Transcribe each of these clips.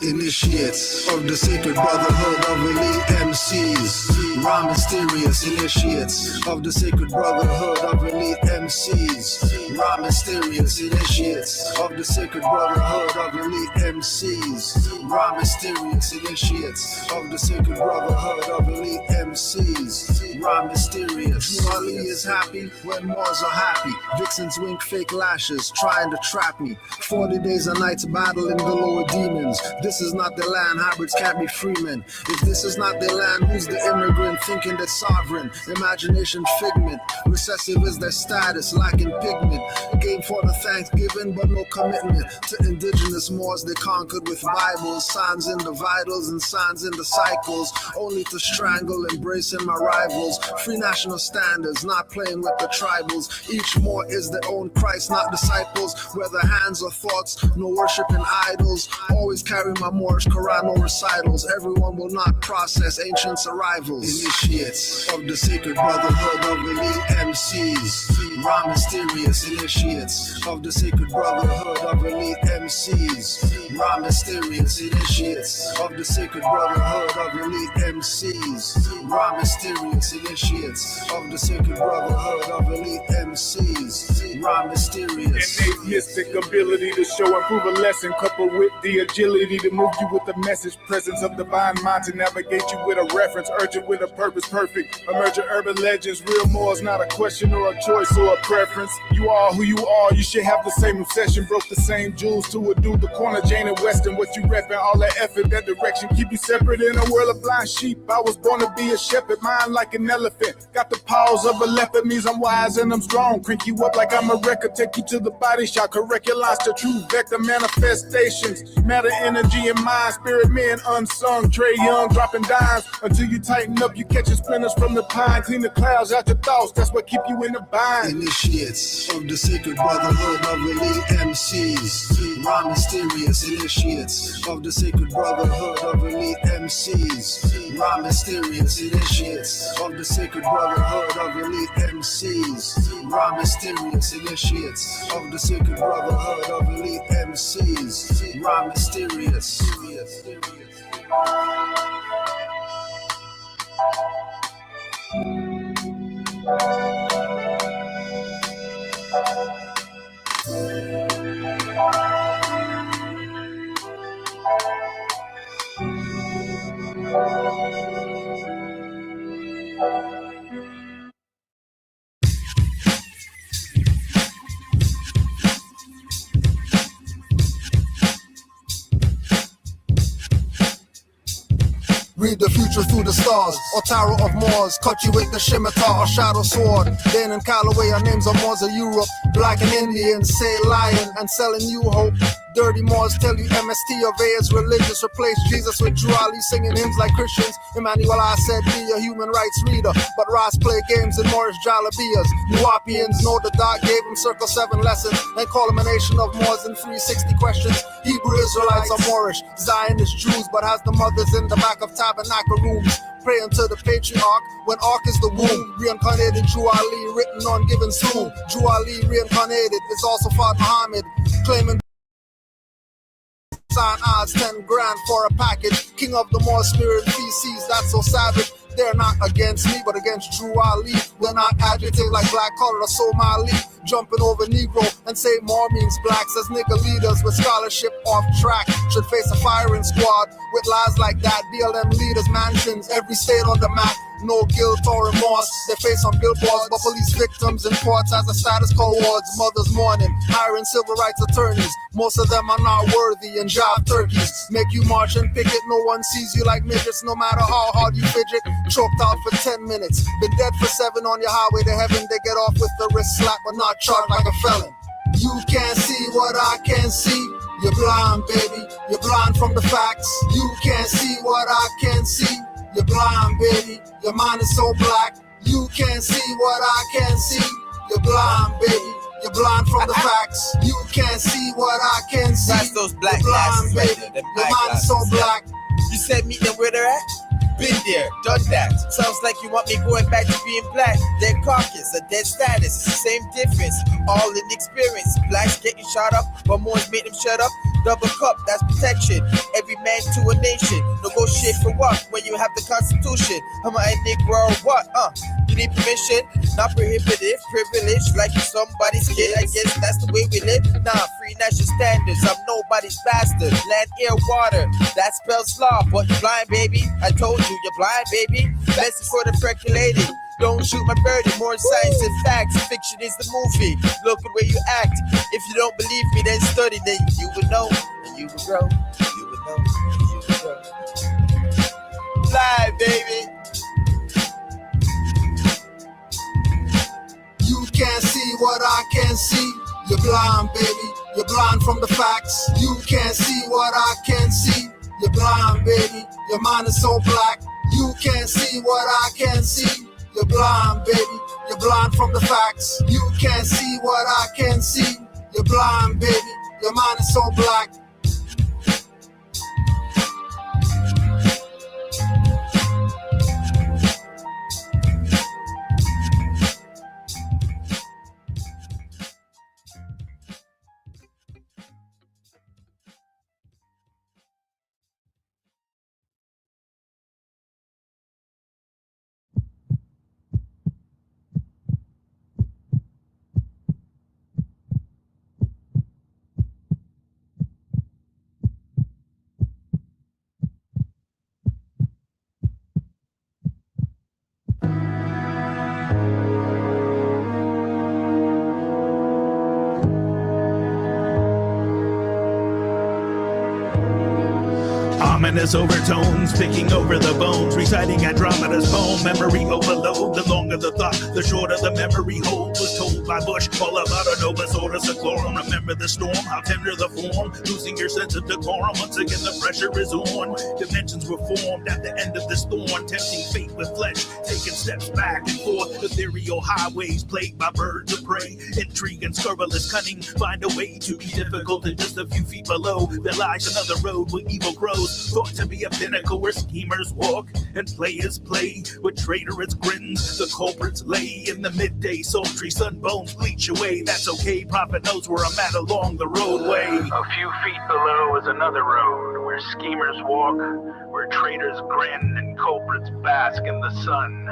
Initiates of the sacred brotherhood of elite MCs. Raw mysterious initiates of the sacred brotherhood of elite MCs. Raw mysterious initiates of the sacred brotherhood of elite MCs. Raw mysterious initiates of the sacred brotherhood of elite MCs. Raw mysterious. Ali is happy when Moors are happy. Vixens wink fake lashes trying to trap me. 40 days and nights battling the lower demons. This is not their land, hybrids can't be freemen. If this is not their land, who's the immigrant thinking they're sovereign? Imagination figment, recessive is their status, lacking pigment. Game for the Thanksgiving, but no commitment to indigenous Moors they conquered with Bibles. Signs in the vitals and signs in the cycles, only to strangle, embracing my rivals. Free national standards, not playing with the tribals. Each Moor is their own Christ, not disciples. Whether hands or thoughts, no worshiping idols. Always carry my Moorish Quran, no recitals. Everyone will not process ancients' arrivals. Initiates of the sacred brotherhood of elite MCs. Raw mysterious initiates of the sacred brotherhood of elite MCs. Raw mysterious initiates of the sacred brotherhood of elite MCs. Raw mysterious initiates of the sacred brotherhood of elite MCs. Raw mysterious. Innate mystic ability to show and prove a lesson, coupled with the agility to move you with the message. Presence of divine mind to navigate you with a reference, urgent with a purpose, perfect. Emergent urban legends, real Moors, not a question or a choice or a preference. You are who you are, you should have the same obsession. Broke the same jewels to a dude, the corner, Jane and Western. What you reppin', all that effort, that direction, keep you separate in a world of blind sheep. I was born to be a shepherd, mind like an elephant. Got the paws of a leopard, means I'm wise and I'm strong. Crank you up like I'm a record, take you to the body shot. Correct your lines to true vector manifestations. Matter, energy, and mind, spirit men unsung. Trey Young dropping dimes until you tighten up. You catching splinters from the pine. Clean the clouds out your thoughts, that's what keep you in the bind. Initiates of the sacred brotherhood of elite MCs. Raw mysterious initiates of the sacred brotherhood of elite MCs. Raw mysterious initiates of the sacred brotherhood of elite MCs. Raw mysterious initiates of the sacred brotherhood of elite MCs. Raw mysterious. Read the future through the stars, or Tarot of Moors, cut you with the scimitar or shadow sword. Then in Callaway, our names are Moors of Europe, black and Indian, say lying and selling you hope. Dirty Moors tell you MST of A is religious, replace Jesus with Drew Ali singing hymns like Christians. Emmanuel I said be a human rights reader, but Ross play games in Moorish Jalabias. Nuwapians know the dark gave him circle 7 lessons, then call him a nation of Moors in 360 questions. Hebrew Israelites are Moorish, Zionist Jews, but has the mothers in the back of tabernacle rooms. Praying to the patriarch when Ark is the womb. Reincarnated Drew Ali written on given soon. Drew Ali reincarnated is also Fard Muhammad, claiming sign odds 10 grand for a package. King of the Moor spirit feces, that's so savage. They're not against me, but against Drew Ali. They're not agitate like black collar or Somali. Jumping over Negro and say more means blacks as nigga leaders with scholarship off track. Should face a firing squad with lies like that. BLM leaders, mansions, every state on the map. No guilt or remorse, they face on billboards, but police victims in courts as a status quo wards. Mothers mourning, hiring civil rights attorneys. Most of them are not worthy and job turkeys. Make you march and picket, no one sees you like midgets. No matter how hard you fidget, choked out for 10 minutes. Been dead for 7 on your highway to heaven. They get off with the wrist slap, but not charged like a felon. You can't see what I can see. You're blind, baby. You're blind from the facts. You can't see what I can see. You're blind, baby. Your mind is so black. You can't see what I can see. You're blind, baby. You're blind from the facts. You can't see what I can see. That's those black You're blind, glasses baby. right there, Your mind is so black. You said meet them where they're at? Been there, done that. Sounds like you want me going back to being black. Dead carcass, a dead status, same difference. All in experience. Blacks getting shot up, but Moors made them shut up. Double cup, that's protection. Every man to a nation. Negotiate for what? When you have the Constitution. Am I a Negro or what? You need permission? Not prohibitive, privilege. Like you're somebody's kid. I guess that's the way we live. Nah, free national standards. I'm nobody's bastard. Land, air, water. That spells law, but you're blind, baby. I told you, you're blind, baby. Message for the percolated. Don't shoot my birdie, more science and facts. Fiction is the movie. Look at where you act. If you don't believe me, then study. Then you will know, and you will grow. You will know, and you will grow. Fly, baby. You can't see what I can see. You're blind, baby. You're blind from the facts. You can't see what I can see. You're blind, baby. Your mind is so black. You can't see what I can see. You're blind, baby. You're blind from the facts. You can't see what I can see. You're blind, baby. Your mind is so black. Ominous overtones, picking over the bones, reciting Andromeda's poem, memory overload. The longer the thought, the shorter the memory hold. Was told by Bush, all about a novus order seclorum. Remember the storm, how tender the form, losing your sense of decorum. Once again the pressure is on. Dimensions were formed at the end of this thorn, tempting fate with flesh, taking steps back and forth. Ethereal highways plagued by birds of prey, intrigue and scurrilous cunning find a way to be difficult. And just a few feet below there lies another road where evil grows, thought to be a pinnacle where schemers walk and players play with traitorous grins. The culprits lay in the midday sultry sunbones bleach away. That's okay, prophet knows where I'm at along the roadway. A few feet below is another road where schemers walk, where traitors grin and culprits bask in the sun.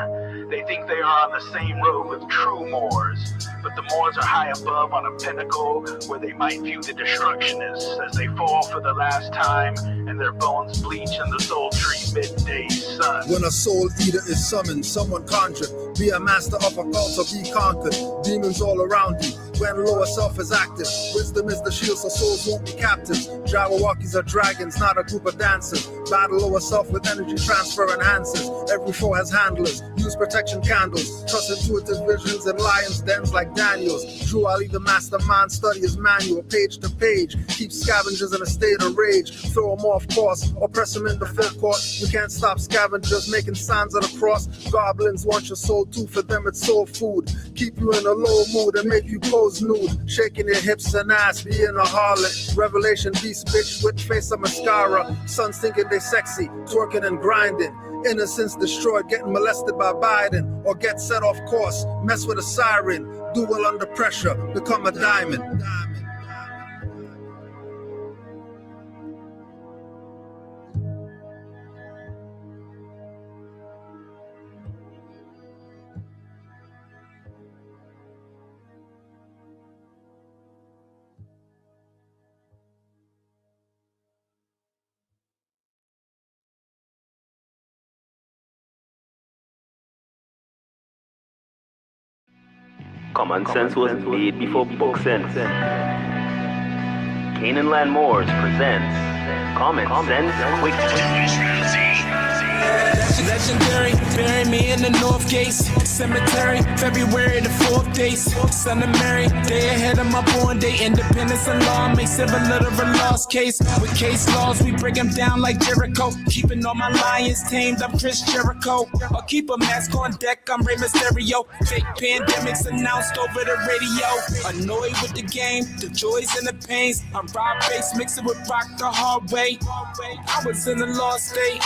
They think they are on the same road with true Moors, but the Moors are high above on a pinnacle where they might view the destructionists as they fall for the last time and their bones bleach in the sultry midday sun. When a soul eater is summoned, someone conjured. Be a master of a cult or be conquered. Demons all around you. When lower self is active, wisdom is the shield so souls won't be captives. Jabberwockies are dragons, not a group of dancers. Battle lower self with energy transfer enhances. Every foe has handlers, use protection candles. Trust intuitive visions and lions' dens like Daniel's. Drew Ali, the mastermind, study his manual, page to page. Keep scavengers in a state of rage. Throw them off course, or press them in the full court. You can't stop scavengers making signs of the cross. Goblins want your soul too, for them it's soul food. Keep you in a low mood and make you pose nude, shaking your hips and ass, being a harlot. Revelation beast bitch with face of mascara. Sons thinking they sexy, twerking and grinding. Innocence destroyed, getting molested by Biden, or get set off course, mess with a siren. Do well under pressure, become a diamond. Common sense was made before book sense. Canaanland Moors presents Common Sense Quick. Legendary, bury me in the North Gates Cemetery, February the 4th days. Son of Mary, day ahead of my born day. Independence and law make civil literal lost case. With case laws, we break them down like Jericho. Keeping all my lions tamed, I'm Chris Jericho. I'll keep a mask on deck, I'm Rey Mysterio. Fake pandemics announced over the radio. Annoyed with the game, the joys and the pains. I'm Rob Bass, mixing with rock the hard way. I was in a lost state.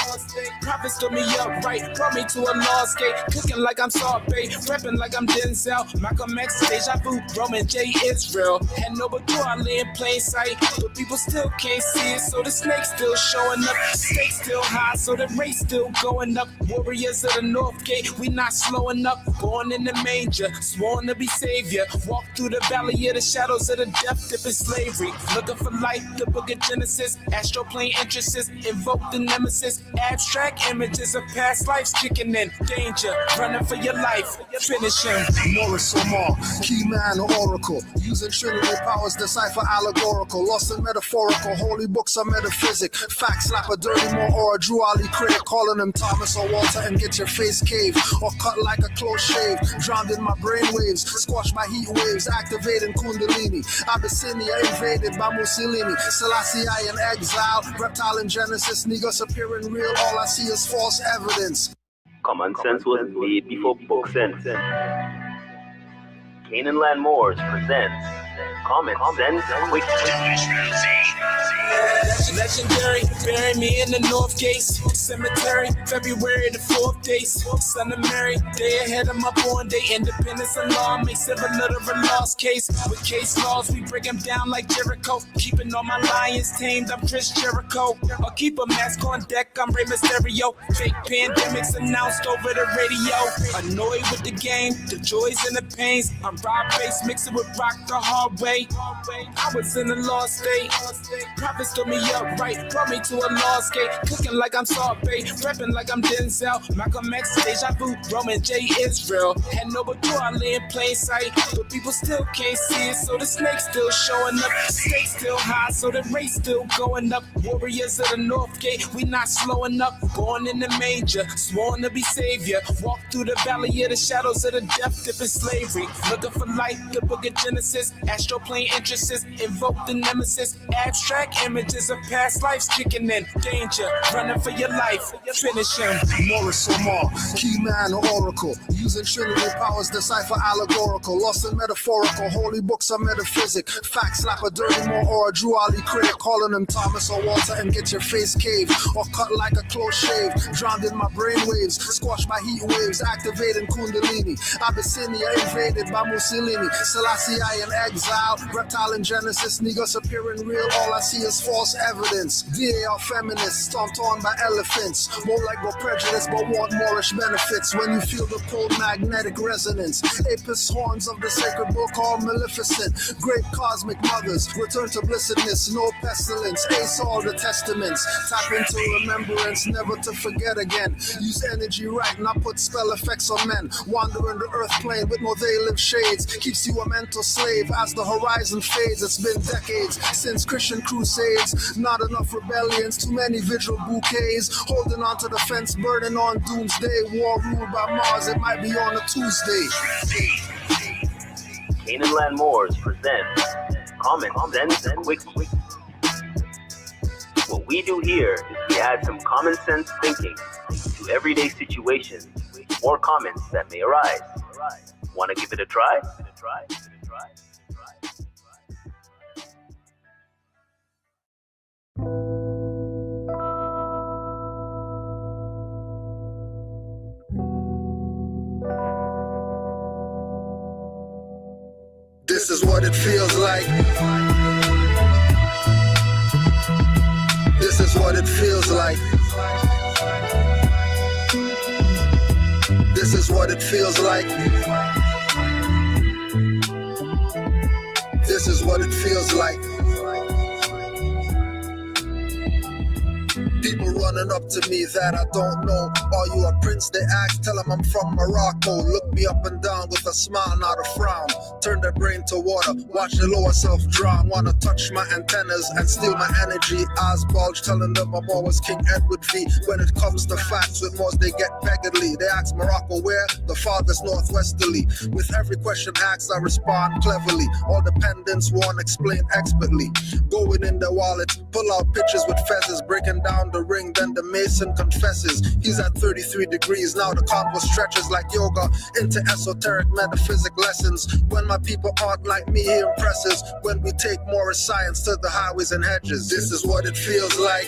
Prophets told me upright, brought me to a lost gate. Cooking like I'm Salt Bay, repping like I'm Denzel. Malcolm X, Deja Vu, Roman J. Israel. Had no but I lay in plain sight, but people still can't see it, so the snake's still showing up. Stakes still high, so the race still going up. Warriors of the North Gate, we not slowing up. Born in the manger, sworn to be savior. Walk through the valley of the shadows of the death dip in slavery. Looking for life, the book of Genesis. Astroplane entrances, invoke the nemesis. Abstract images of past lives kicking in. Danger, running for your life. Finish him. Morris or Moor, key man or oracle. Using Trinity powers, decipher allegorical. Lost in metaphorical, holy books are metaphysic. Fact slap a dirty Moor or a Drew Ali critic. Calling him Thomas or Walter and get your face caved. Or cut like a close shave. Drowned in my brain waves, squashed by heat waves. Activating Kundalini. Abyssinia invaded by Mussolini. Selassie I in exile. Reptile in Genesis. Negus appearing real. All I see is false evidence. Common sense was made before book sense. Canaanland Moors presents Common Sense Quick. Legendary, bury me in the North Gates Cemetery, February the 4th days. Son of Mary, day ahead of my born day. Independence and law makes it a little of a lost case. With case laws, we break them down like Jericho. Keeping all my lions tamed, I'm Chris Jericho. I'll keep a mask on deck, I'm Rey Mysterio. Fake pandemics announced over the radio. Annoyed with the game, the joys and the pains. I'm Rob Bass, mixing with rock the hard way. I was in a lost state. Prophets told me upright, brought me to a lost gate. Cooking like I'm Salt Bay, repping like I'm Denzel. Malcolm X, Deja Vu, Roman J. Israel. Had no but I lay in plain sight, but people still can't see it, so the snake's still showing up. Stakes still high, so the race still going up. Warriors of the North Gate, we not slowing up. Born in the manger, sworn to be savior. Walk through the valley of the shadows of the death dip in slavery. Looking for light, the book of Genesis. Astroplane entrances, invoke the nemesis. Abstract images of past lives kicking in. Danger, running for your life. Finish him. Morris or Moor, key man or oracle. Using Trinity powers, decipher allegorical. Lost in metaphorical, holy books are metaphysic. Fact slap a dirty Moor or a Drew Ali critic. Calling him Thomas or Walter and get your face caved. Or cut like a close shave. Drowned in my brain waves, squashed by heat waves. Activating Kundalini. Abyssinia invaded by Mussolini. Selassie I in exile. Reptile in Genesis. Negus appearing real. All I see is false evidence. DA are feminists, stomped on by elephants. More like no prejudice, but want Moorish benefits. When you feel the cold magnetic resonance. Apis horns of the sacred book all maleficent. Great cosmic mothers, return to blessedness. No pestilence, ace all the testaments. Tap into remembrance, never to forget again. Use energy right, not put spell effects on men. Wandering the earth plane with no veiling shades. Keeps you a mental slave as the horizon fades. It's been decades since Christian crusades. Not enough rebellions, too many vigil bouquets. Holding on to the fence, burning on doomsday. War ruled by Mars, it might be on a Tuesday. Canaanland Moors presents Common Sense Quick. What we do here is we add some common sense thinking to everyday situations or comments that may arise. Want to give it a try? This is what it feels like. This is what it feels like. This is what it feels like. This is what it feels like. People running up to me that I don't know. Are you a prince? They ask, tell them I'm from Morocco. Look me up and down with a smile, not a frown. Turn their brain to water, watch the lower self drown. Wanna touch my antennas and steal my energy. Eyes bulge, telling them I'm always King Edward V. When it comes to facts with Moors, they get beggarly. They ask Morocco where? The farthest northwesterly. With every question asked, I respond cleverly. All dependents won't explain expertly. Going in their wallets, pull out pictures with feathers, breaking down the ring, then the mason confesses. He's at 33 degrees, now the convo stretches like yoga into esoteric metaphysic lessons. When my people aren't like me, he impresses. When we take more science to the highways and hedges. This is what it feels like.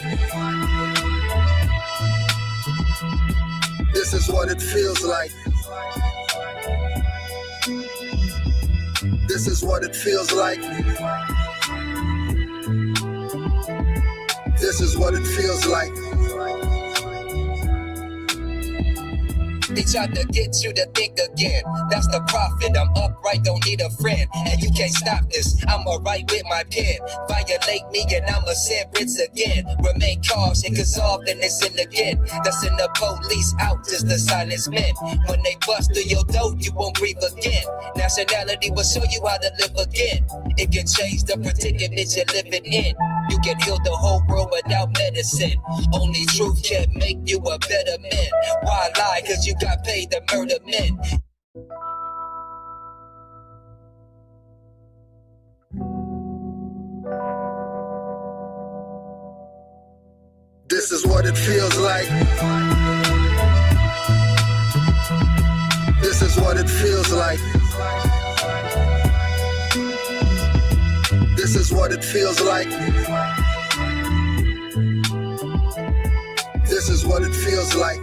This is what it feels like. This is what it feels like. This is what it feels like. They tried to get you to think again. That's the profit. I'm upright, don't need a friend. And you can't stop this. I'ma write with my pen. Violate me and I'ma sentence again. Remain cautious, cause often it's in again. That's in the police out, just the silence men. When they bust through your door, you won't breathe again. Nationality will show you how to live again. It can change the predicament you're living in. You can heal the whole world without medicine. Only truth can make you a better man. Why lie? Cause you got paid to murder men. This is what it feels like. This is what it feels like. This is what it feels like. This is what it feels like.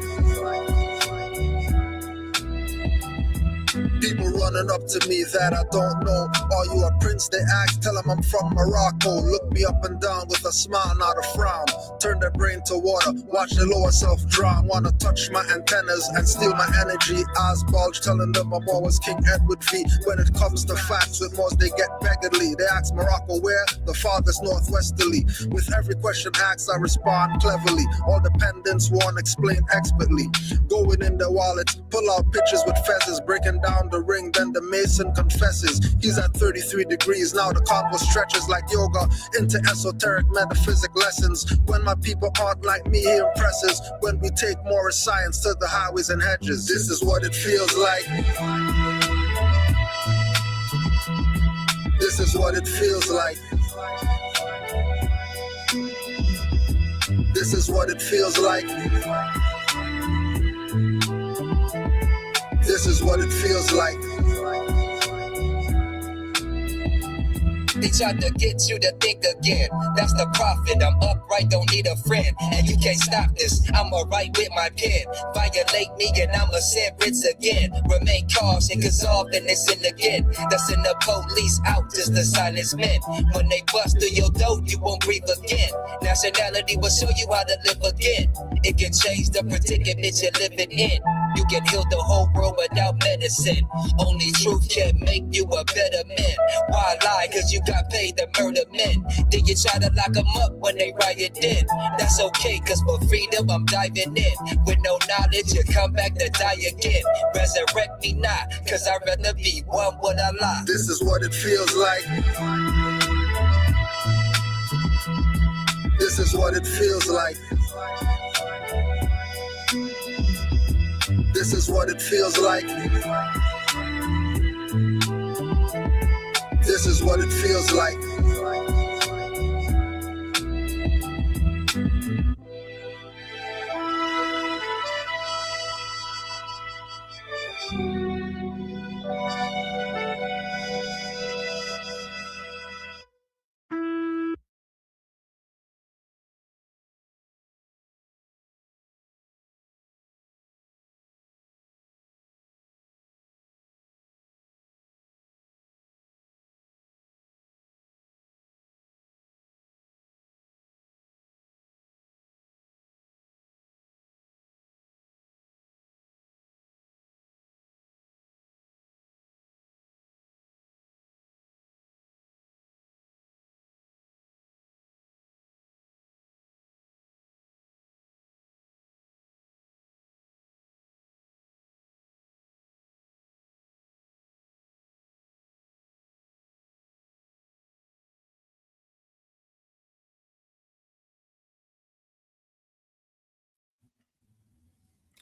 People running up to me that I don't know. Are you a prince? They ask, tell them I'm from Morocco. Look me up and down with a smile, not a frown. Turn their brain to water, watch the lower self drown. Wanna touch my antennas and steal my energy. Eyes bulge, telling them I'm always King Edward V. When it comes to facts with Moors, they get beggarly. They ask Morocco where? The farthest northwesterly. With every question asked, I respond cleverly. All dependents won't explain expertly. Going in their wallets, pull out pictures with feathers, breaking down the ring, then the mason confesses. He's at 33 degrees, now the convo stretches like yoga into esoteric metaphysic lessons. When my people aren't like me, he impresses. When we take more science to the highways and hedges. This is what it feels like. This is what it feels like. This is what it feels like. This is what it feels like. They tried to get you to think again. That's the profit. I'm upright, don't need a friend. And you can't stop this. I'ma write with my pen. Violate me and I'ma sentence again. Remain cautious, cause often it's in again. That's in the police out, just the silence men. When they bust through your door, you won't breathe again. Nationality will show you how to live again. It can change the predicament you're living in. You can heal the whole world without medicine. Only truth can make you a better man. Why lie? Cause you got paid to murder men. Then you try to lock them up when they riot in. That's okay, cause for freedom I'm diving in. With no knowledge, you come back to die again. Resurrect me not, cause I'd rather be one with Allah. This is what it feels like. This is what it feels like. This is what it feels like. This is what it feels like.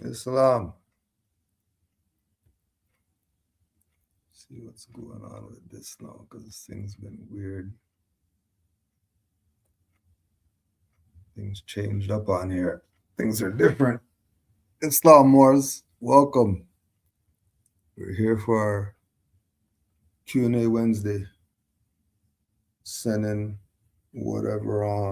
Islam. See what's going on with this now, because this thing's been weird. Things changed up on here. Things are different. Islam Moors, welcome. We're here for Q&A Wednesday. Send in whatever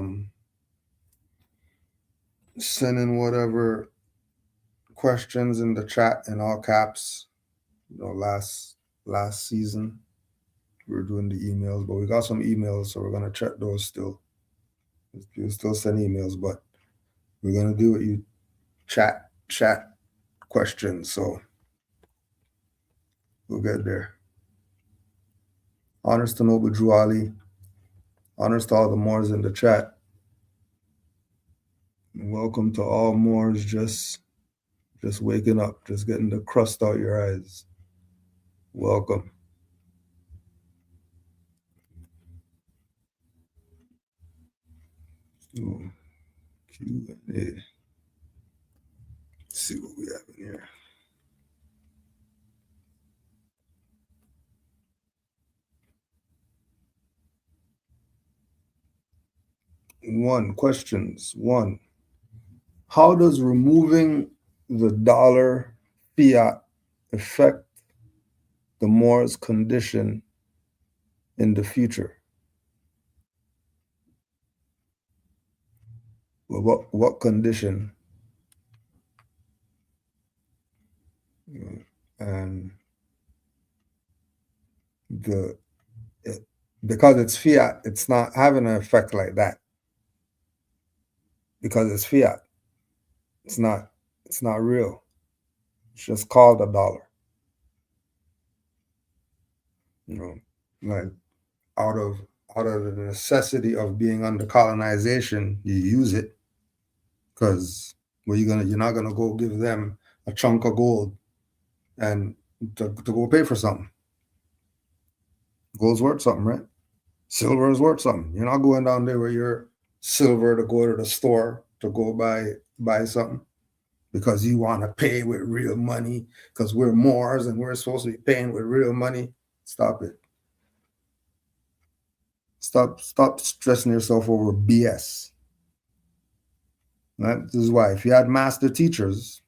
questions in the chat in all caps. Last season we were doing the emails, but we got some emails, so we're gonna check those still. You still send emails, but we're gonna do what you chat questions. So we'll get there. Honors to Noble Drew Ali. Honors to all the Moors in the chat. Welcome to all Moors just waking up, just getting the crust out your eyes. Welcome. Ooh, Q&A. Let's see what we have in here. Questions. How does removing the dollar fiat affect the Moors' condition in the future? Well, what condition? And because it's fiat, it's not having an effect like that. Because it's fiat, it's not real. It's just called a dollar. Like out of the necessity of being under colonization, you use it because you're not gonna go give them a chunk of gold and to go pay for something. Gold's worth something, right? Silver is worth something. You're not going down there with your silver to go to the store to go buy something because you want to pay with real money because we're Moors and we're supposed to be paying with real money. Stop it. Stop stressing yourself over BS. Right? This is why if you had master teachers,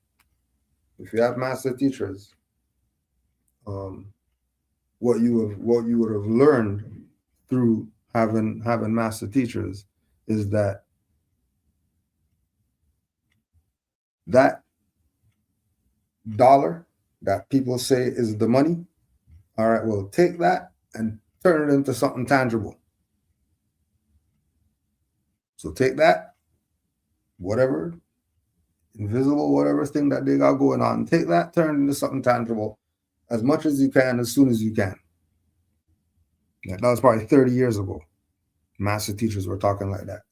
what you would have learned through having master teachers is that dollar that people say is the money, all right, well, take that and turn it into something tangible. So take that, whatever, invisible, whatever thing that they got going on, take that, turn it into something tangible as much as you can, as soon as you can. That was probably 30 years ago. Master teachers were talking like that.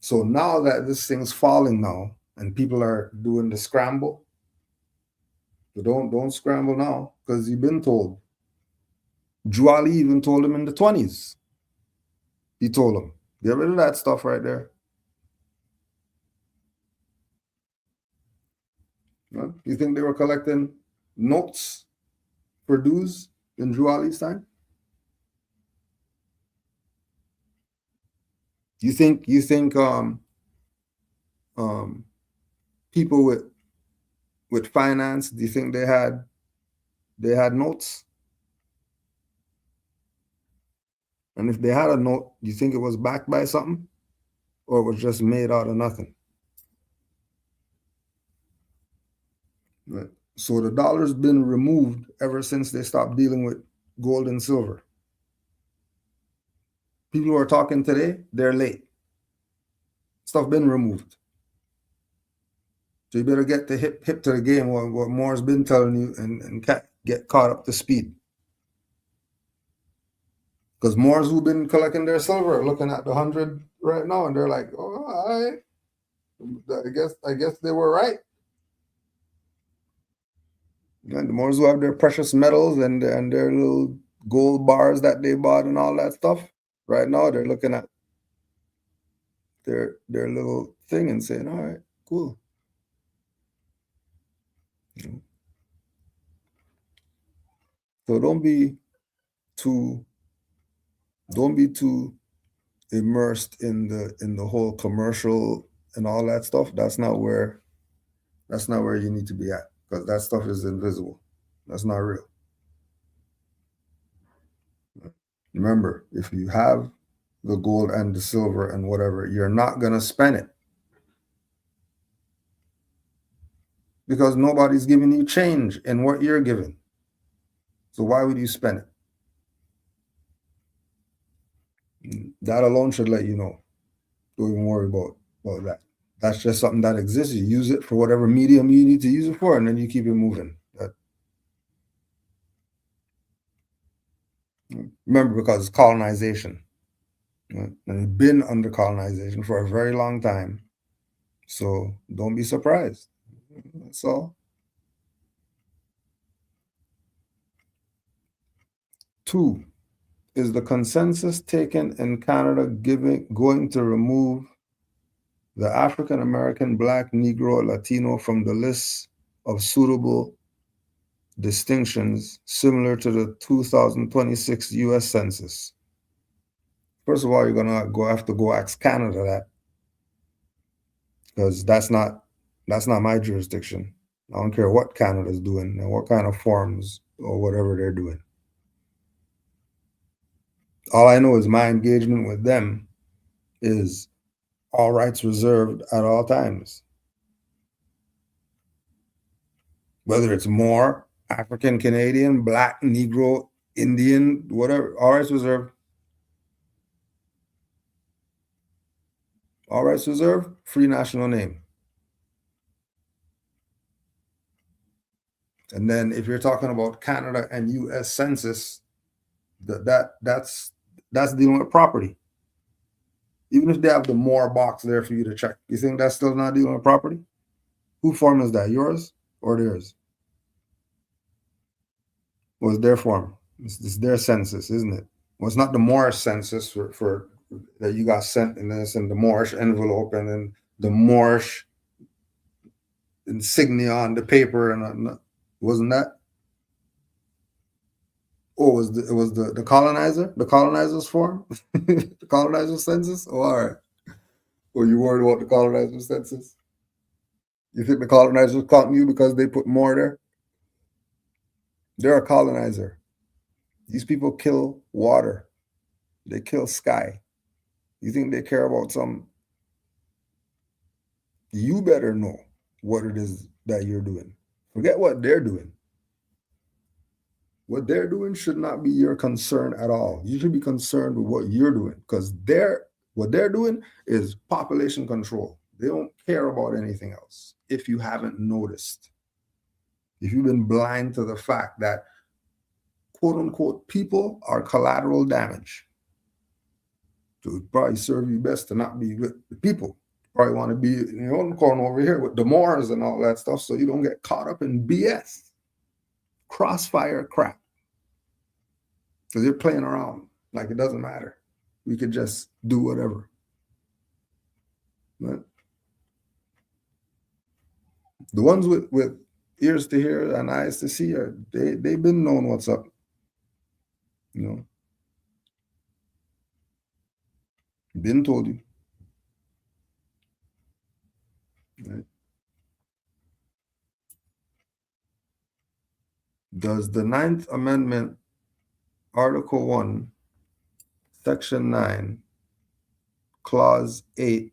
So now that this thing's falling now and people are doing the scramble, but don't scramble now because you've been told. Juali even told him in the 20s. He told him, get rid of that stuff right there. You think they were collecting notes for dues in Juali's time? You think people with finance, do you think they had notes? And if they had a note, do you think it was backed by something? Or it was just made out of nothing? Right. So the dollar's been removed ever since they stopped dealing with gold and silver. People who are talking today, they're late. Stuff been removed. So you better get the hip to the game, what Moore's been telling you, and get caught up to speed. Because Moors who've been collecting their silver are looking at the 100 right now, and they're like, "Oh, all right. I guess they were right." And the Moors who have their precious metals and their little gold bars that they bought and all that stuff, right now they're looking at their little thing and saying, "All right, cool." So don't be too immersed in the whole commercial and all that stuff. That's not where you need to be at, because that stuff is invisible. That's not real. Remember, if you have the gold and the silver and whatever, you're not gonna spend it. because nobody's giving you change in what you're giving. So why would you spend it? That alone should let you know. Don't even worry about that. That's just something that exists. You use it for whatever medium you need to use it for, and then you keep it moving. Remember, because it's colonization. Right? And it's been under colonization for a very long time. So don't be surprised. That's all. 2, is the consensus taken in Canada going to remove the African American, Black, Negro, Latino from the list of suitable distinctions similar to the 2026 US Census? First of all, you're gonna have to go ask Canada that, because that's not my jurisdiction. I don't care what Canada's doing and what kind of forms or whatever they're doing. All I know is my engagement with them is all rights reserved at all times. Whether it's Moor, African Canadian, Black, Negro, Indian, whatever, all rights reserved. All rights reserved, free national name. And then if you're talking about Canada and US Census, that's dealing with property. Even if they have the Moor box there for you to check, you think that's still not dealing with property? Whose form is that? Yours or theirs? Well, it's their form. It's their census, isn't it? Well, it's not the Moorish census for that you got sent, and then it's in the Moorish envelope, and then the Moorish insignia on the paper, and wasn't that? Oh, it was the colonizer's form, the colonizer census. Oh, all right. Well, you worried about the colonizer census? You think the colonizers caught you because they put more there? They're a colonizer. These people kill water. They kill sky. You think they care about some? You better know what it is that you're doing. Forget what they're doing. What they're doing should not be your concern at all. You should be concerned with what you're doing, because what they're doing is population control. They don't care about anything else. If you haven't noticed, if you've been blind to the fact that quote unquote people are collateral damage, so it would probably serve you best to not be with the people. Probably want to be in your own corner over here with the Moors and all that stuff, so you don't get caught up in BS, crossfire crap. Because you're playing around like it doesn't matter. We could just do whatever. But the ones with ears to hear and eyes to see, they've been knowing what's up. You know, been told you. Right? Does the 9th Amendment, Article 1, Section 9, Clause 8,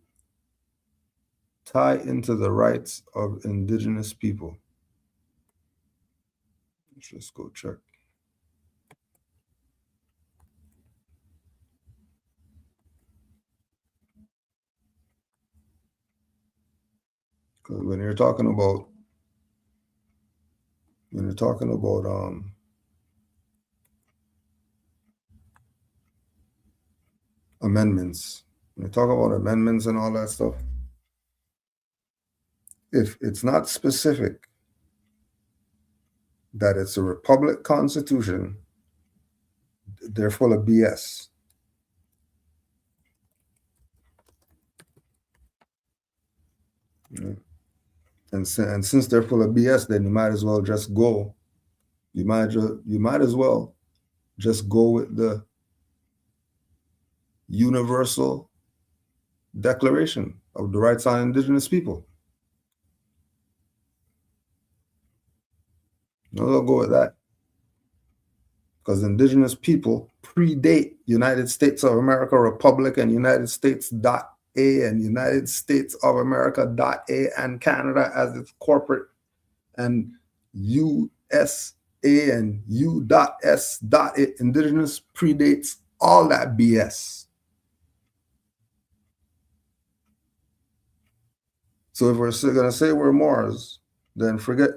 tie into the rights of indigenous people? Let's just go check. Because when you're talking about amendments, when you talk about amendments and all that stuff, if it's not specific that it's a republic constitution, they're full of BS. Right? And since they're full of BS, then you might as well just go. You might as well just go with the Universal Declaration of the Rights of Indigenous People. They'll go with that, because indigenous people predate United States of America Republic and United States.A and United States of America.A and Canada as its corporate and USA and U.S.it, indigenous predates all that BS. So if we're still gonna say we're Moors, then forget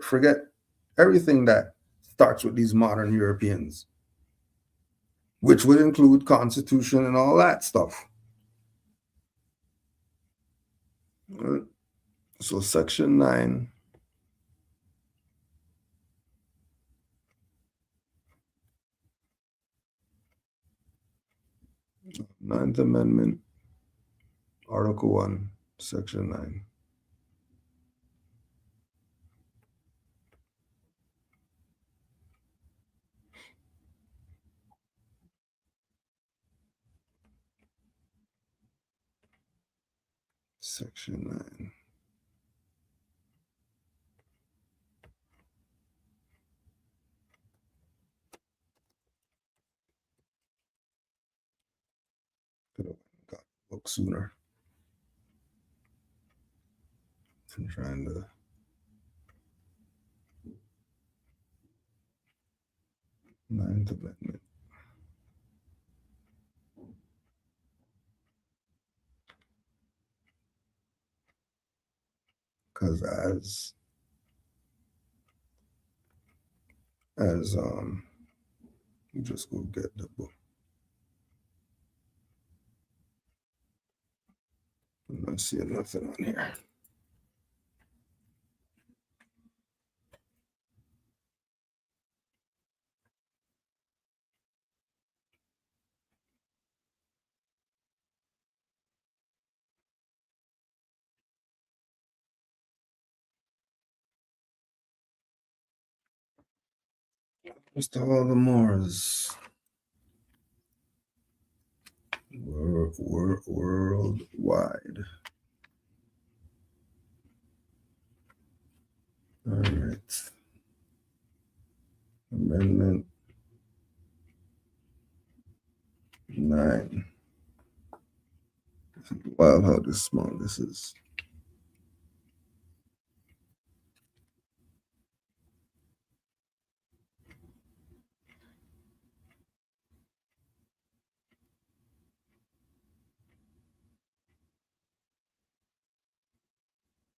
everything that starts with these modern Europeans, which would include Constitution and all that stuff. So Section 9. Ninth Amendment, Article 1, Section 9. Section 9. Could have got the book sooner. I'm trying to. Ninth Amendment. Because you just go get the book. I'm not seeing nothing on here. Just all the Moors. Worldwide. All right. Amendment 9. Wow, how this small this is.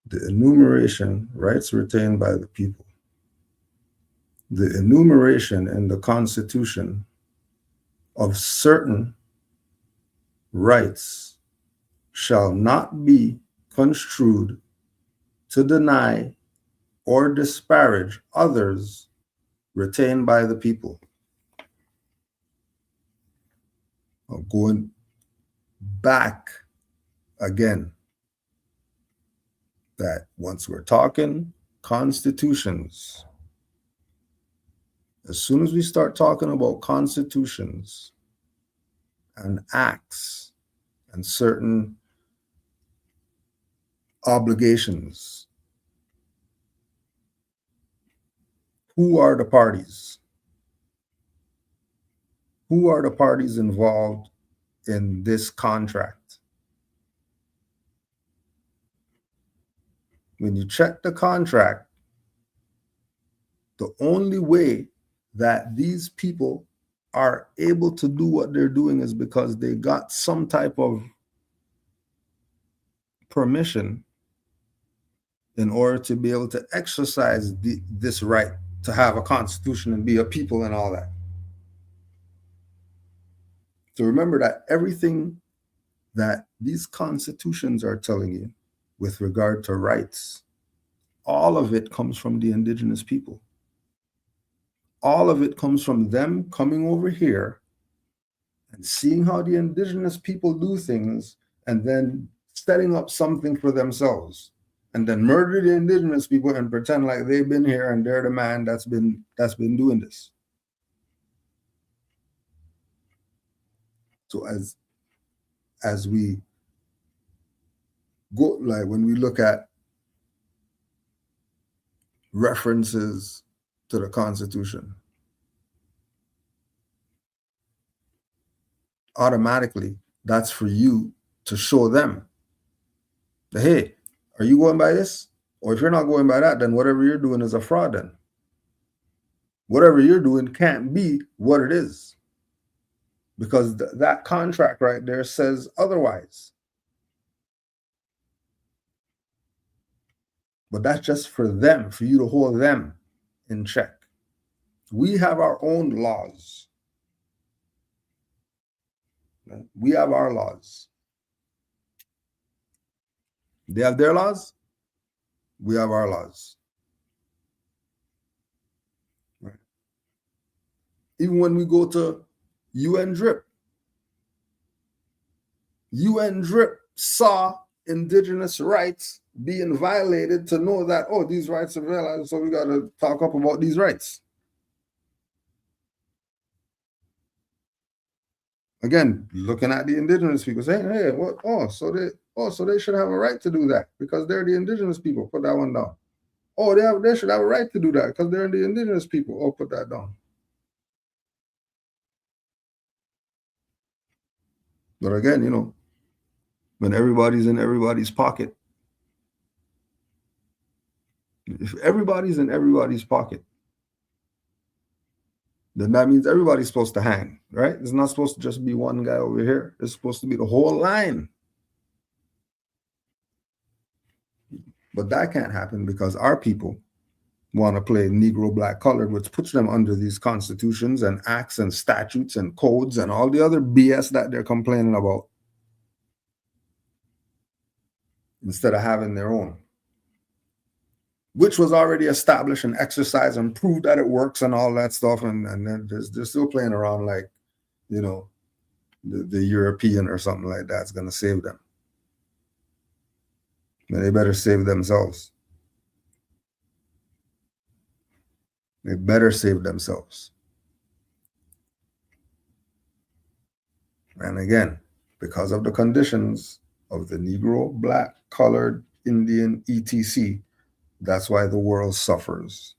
The enumeration, rights retained by the people. The enumeration in the Constitution of certain rights shall not be construed to deny or disparage others retained by the people. I'm going back again, that once we're talking constitutions, as soon as we start talking about constitutions and acts and certain obligations, who are the parties? Who are the parties involved in this contract? When you check the contract, the only way that these people are able to do what they're doing is because they got some type of permission in order to be able to exercise this right to have a constitution and be a people and all that. So remember that everything that these constitutions are telling you with regard to rights, all of it comes from the indigenous people. All of it comes from them coming over here and seeing how the indigenous people do things and then setting up something for themselves and then murder the indigenous people and pretend like they've been here and they're the man that's been doing this. So as we go, like when we look at references to the Constitution, automatically that's for you to show them that, hey, are you going by this? Or if you're not going by that, then whatever you're doing is a fraud then. Whatever you're doing can't be what it is. Because that contract right there says otherwise. But that's just for them, for you to hold them in check. We have our own laws. We have our laws. They have their laws. We have our laws. Right. Even when we go to UN DRIP saw indigenous rights being violated to know that, oh, these rights are violated, so we got to talk up about these rights. Again, looking at the indigenous people, saying, hey, what? So they should have a right to do that because they're the indigenous people. Put that one down. Oh, they should have a right to do that because they're the indigenous people. Oh, put that down. But again, when everybody's in everybody's pocket, if everybody's in everybody's pocket, then that means everybody's supposed to hang, right? It's not supposed to just be one guy over here. It's supposed to be the whole line. But that can't happen because our people want to play Negro black colored, which puts them under these constitutions and acts and statutes and codes and all the other BS that they're complaining about, instead of having their own, which was already established and exercised and proved that it works and all that stuff. And then they're still playing around like, the European or something like that's going to save them. And they better save themselves. They better save themselves. And again, because of the conditions of the Negro, black, colored, Indian, etc., that's why the world suffers.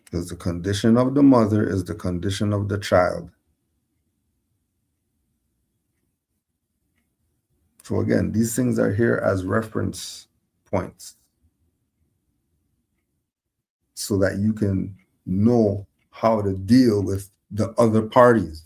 Because the condition of the mother is the condition of the child. So again, these things are here as reference points so that you can know how to deal with the other parties.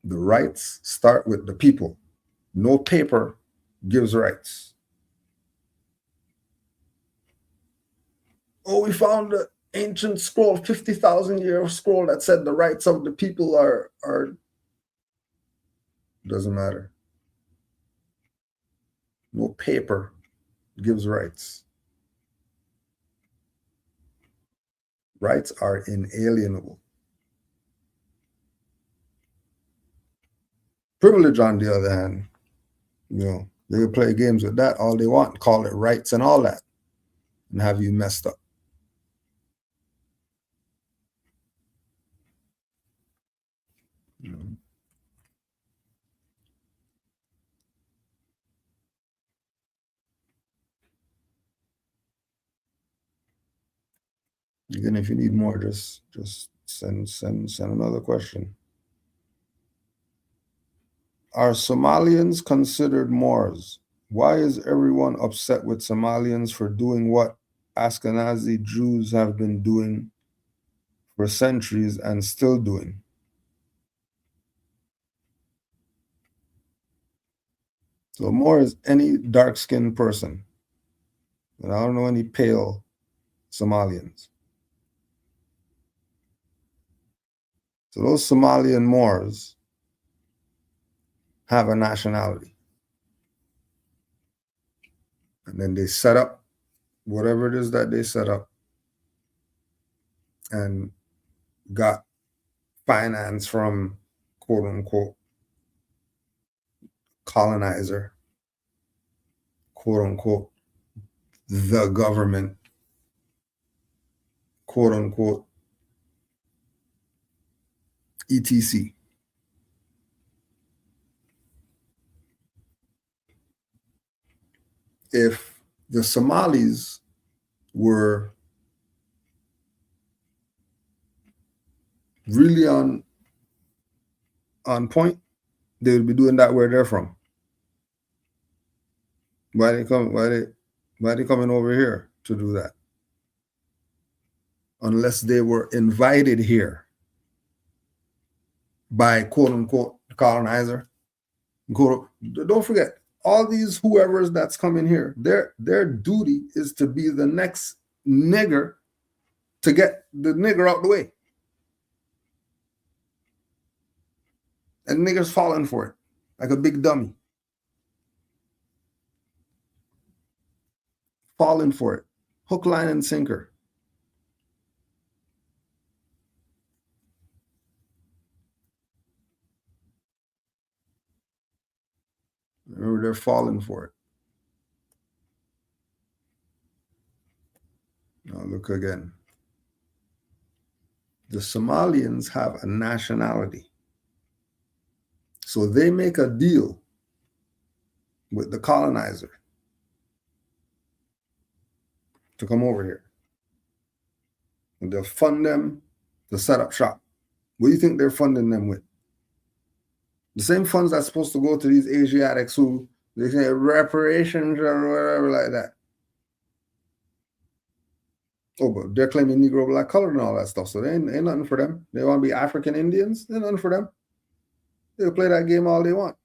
The rights start with the people. No paper gives rights. Oh, we found an ancient scroll, 50,000-year scroll that said the rights of the people are doesn't matter. No paper gives rights. Rights are inalienable. Privilege, on the other hand, they will play games with that all they want, call it rights and all that, and have you messed up. Again, if you need more, just send another question. Are Somalians considered Moors? Why is everyone upset with Somalians for doing what Ashkenazi Jews have been doing for centuries and still doing? So Moor is any dark-skinned person. And I don't know any pale Somalians. So those Somalian Moors have a nationality. And then they set up whatever it is that they set up and got finance from, quote unquote, colonizer, quote unquote, the government, quote unquote, etc. if the Somalis were really on point, they would be doing that where they're from. Why they coming over here to do that? Unless they were invited here by quote unquote colonizer. Don't forget, all these whoever's that's coming here, their duty is to be the next nigger to get the nigger out the way. And niggers falling for it like a big dummy. Falling for it. Hook, line, and sinker. Remember, they're falling for it. Now look again. The Somalians have a nationality. So they make a deal with the colonizer to come over here. And they'll fund them to set up shop. What do you think they're funding them with? The same funds that's supposed to go to these Asiatics who they say reparations or whatever like that. Oh, but they're claiming Negro black color and all that stuff. So they ain't nothing for them. They want to be African Indians. Ain't nothing for them. They'll play that game all they want.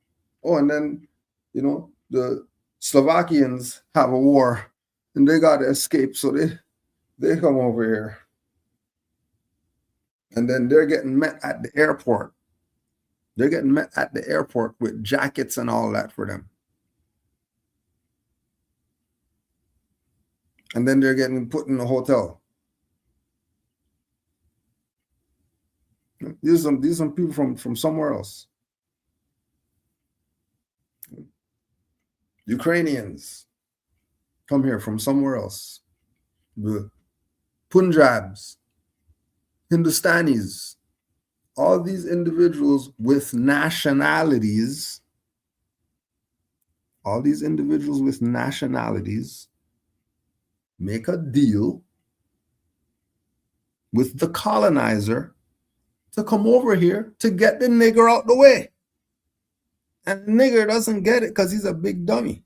Oh, and then, the Slovakians have a war and they got to escape. So they come over here. And then they're getting met at the airport. They're getting met at the airport with jackets and all that for them. And then they're getting put in a hotel. These are some people from somewhere else. Ukrainians come here from somewhere else. The Punjabs, Hindustanis, all these individuals with nationalities, make a deal with the colonizer to come over here to get the nigger out the way. And the nigger doesn't get it because he's a big dummy.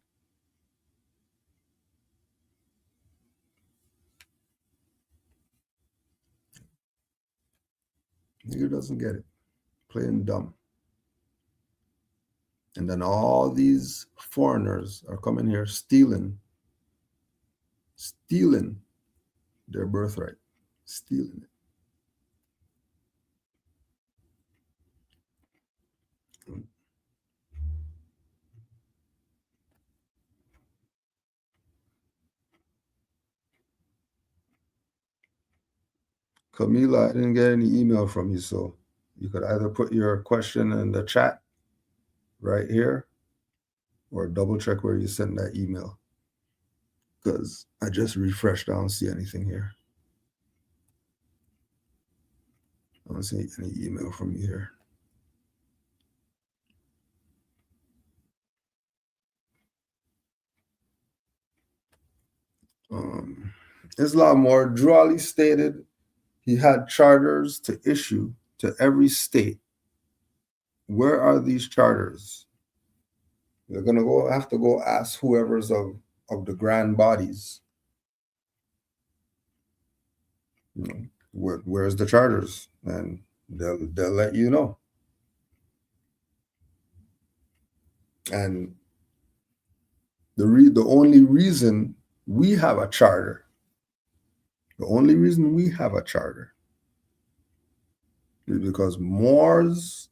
Nigger doesn't get it. Playing dumb. And then all these foreigners are coming here stealing their birthright. Stealing it. Camila, I didn't get any email from you, so you could either put your question in the chat right here or double check where you sent that email, because I just refreshed. I don't see anything here. I don't see any email from you here. Islam Moor duly stated he had charters to issue to every state. Where are these charters? They're gonna have to go ask whoever's of the grand bodies. Where's the charters? And they'll let you know. And the only reason we have a charter, is because Moors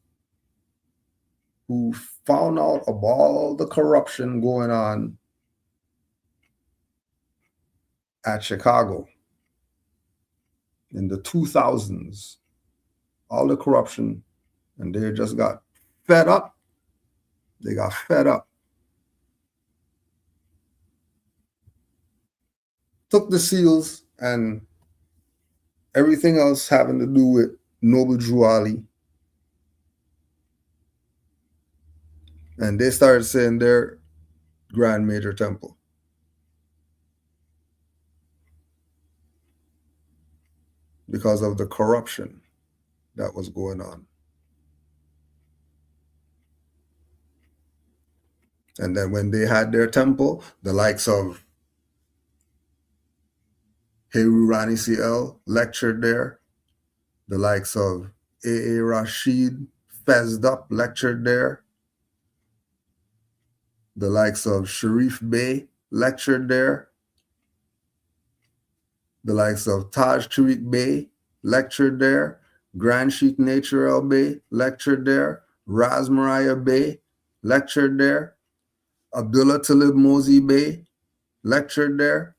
who found out about all the corruption going on at Chicago in the 2000s, all the corruption, and they just got fed up. They got fed up. Took the seals and everything else having to do with Noble Drew Ali. And they started saying their Grand Major Temple. because of the corruption that was going on. And then when they had their temple, the likes of Heru Rani CL lectured there. The likes of A.A. Rashid Fezzed Up lectured there. The likes of Sharif Bey lectured there. The likes of Taj Tariq Bey lectured there. Grand Sheikh Nature El Bey lectured there. Raz Mariah Bey lectured there. Abdullah Talib Mozi Bey lectured there.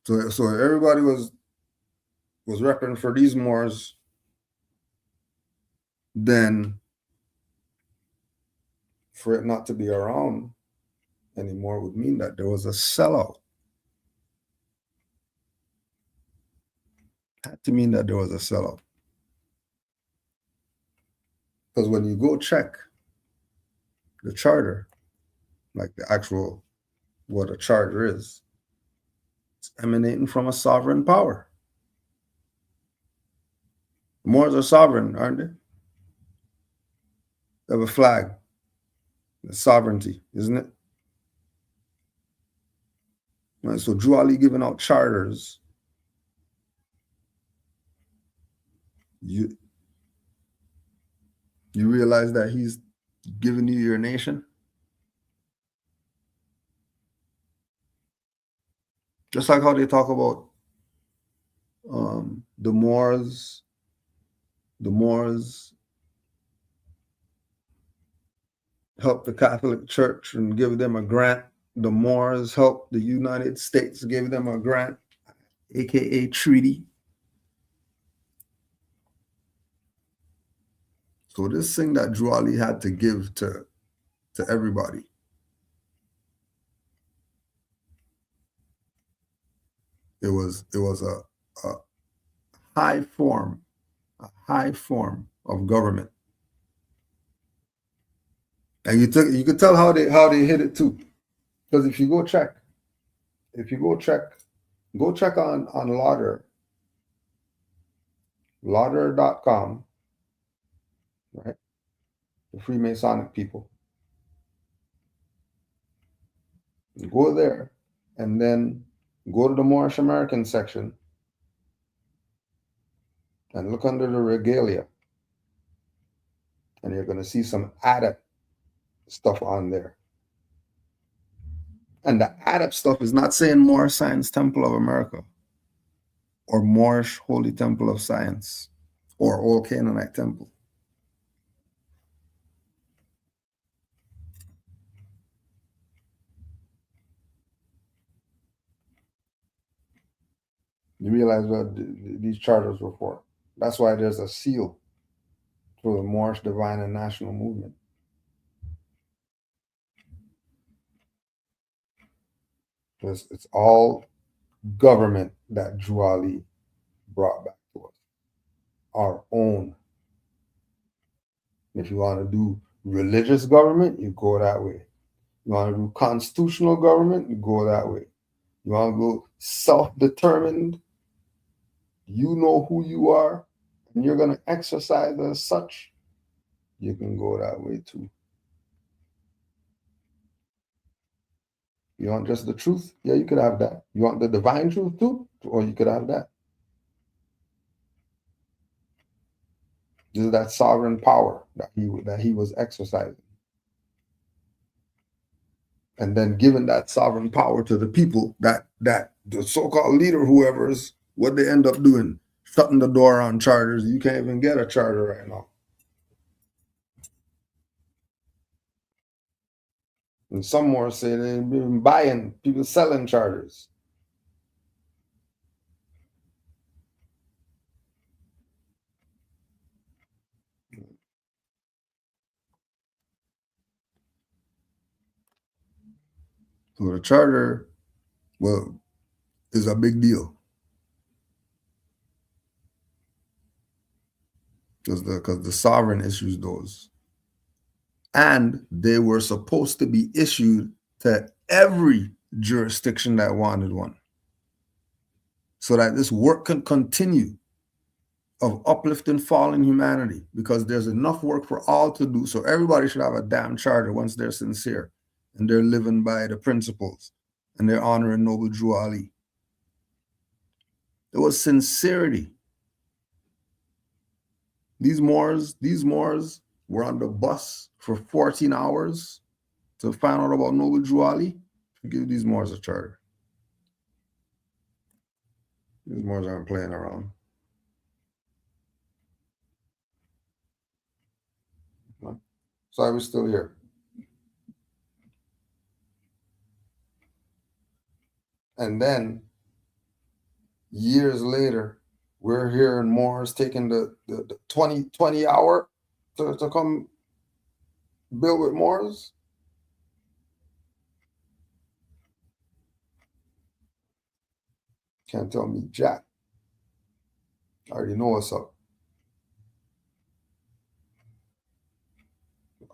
So everybody was repping for these Moors. Then for it not to be around anymore would mean that there was a sellout. Had to mean that there was a sellout. Because when you go check the charter, like the actual what a charter is, it's emanating from a sovereign power. The Moors are sovereign, aren't they? They have a flag. The sovereignty, isn't it? Right, so Drew Ali giving out charters. You realize that he's giving you your nation? Just like how they talk about the Moors help the Catholic Church and give them a grant. The Moors help the United States give them a grant, aka treaty. So this thing that Drew Ali had to give to everybody, it was a high form of government. And you could tell how they hit it too. Because if you go check on lauder.com, right? The Freemasonic people. Go there and then go to the Moorish American section and look under the regalia. And you're going to see some adept stuff on there. And the adept stuff is not saying Moorish Science Temple of America or Moorish Holy Temple of Science or Old Canaanite Temple. You realize what these charters were for. That's why there's a seal for the Moorish Divine and National Movement. Because it's all government that Drew Ali brought back to us. Our own. If you want to do religious government, you go that way. You want to do constitutional government, you go that way. You want to go self-determined, you know who you are, and you're going to exercise as such, you can go that way too. You want just the truth? Yeah, you could have that. You want the divine truth too? Or you could have that. This is that sovereign power that he was exercising. And then giving that sovereign power to the people, that the so-called leader, whoever's, what they end up doing, shutting the door on charters. You can't even get a charter right now. And some more say they've been buying, people selling charters. So the charter, well, is a big deal. Because the sovereign issues those. And they were supposed to be issued to every jurisdiction that wanted one, so that this work can continue of uplifting fallen humanity, because there's enough work for all to do. So everybody should have a damn charter once they're sincere and they're living by the principles and they're honoring Noble Drew Ali. There was sincerity. These Moors were on the bus for 14 hours to find out about Noble Drew Ali. Give these Moors a charter. These Moors aren't playing around. So I was still here. And then years later, we're here in Moors taking the 20 hour to come build with Moors. Can't tell me jack. I already know what's up.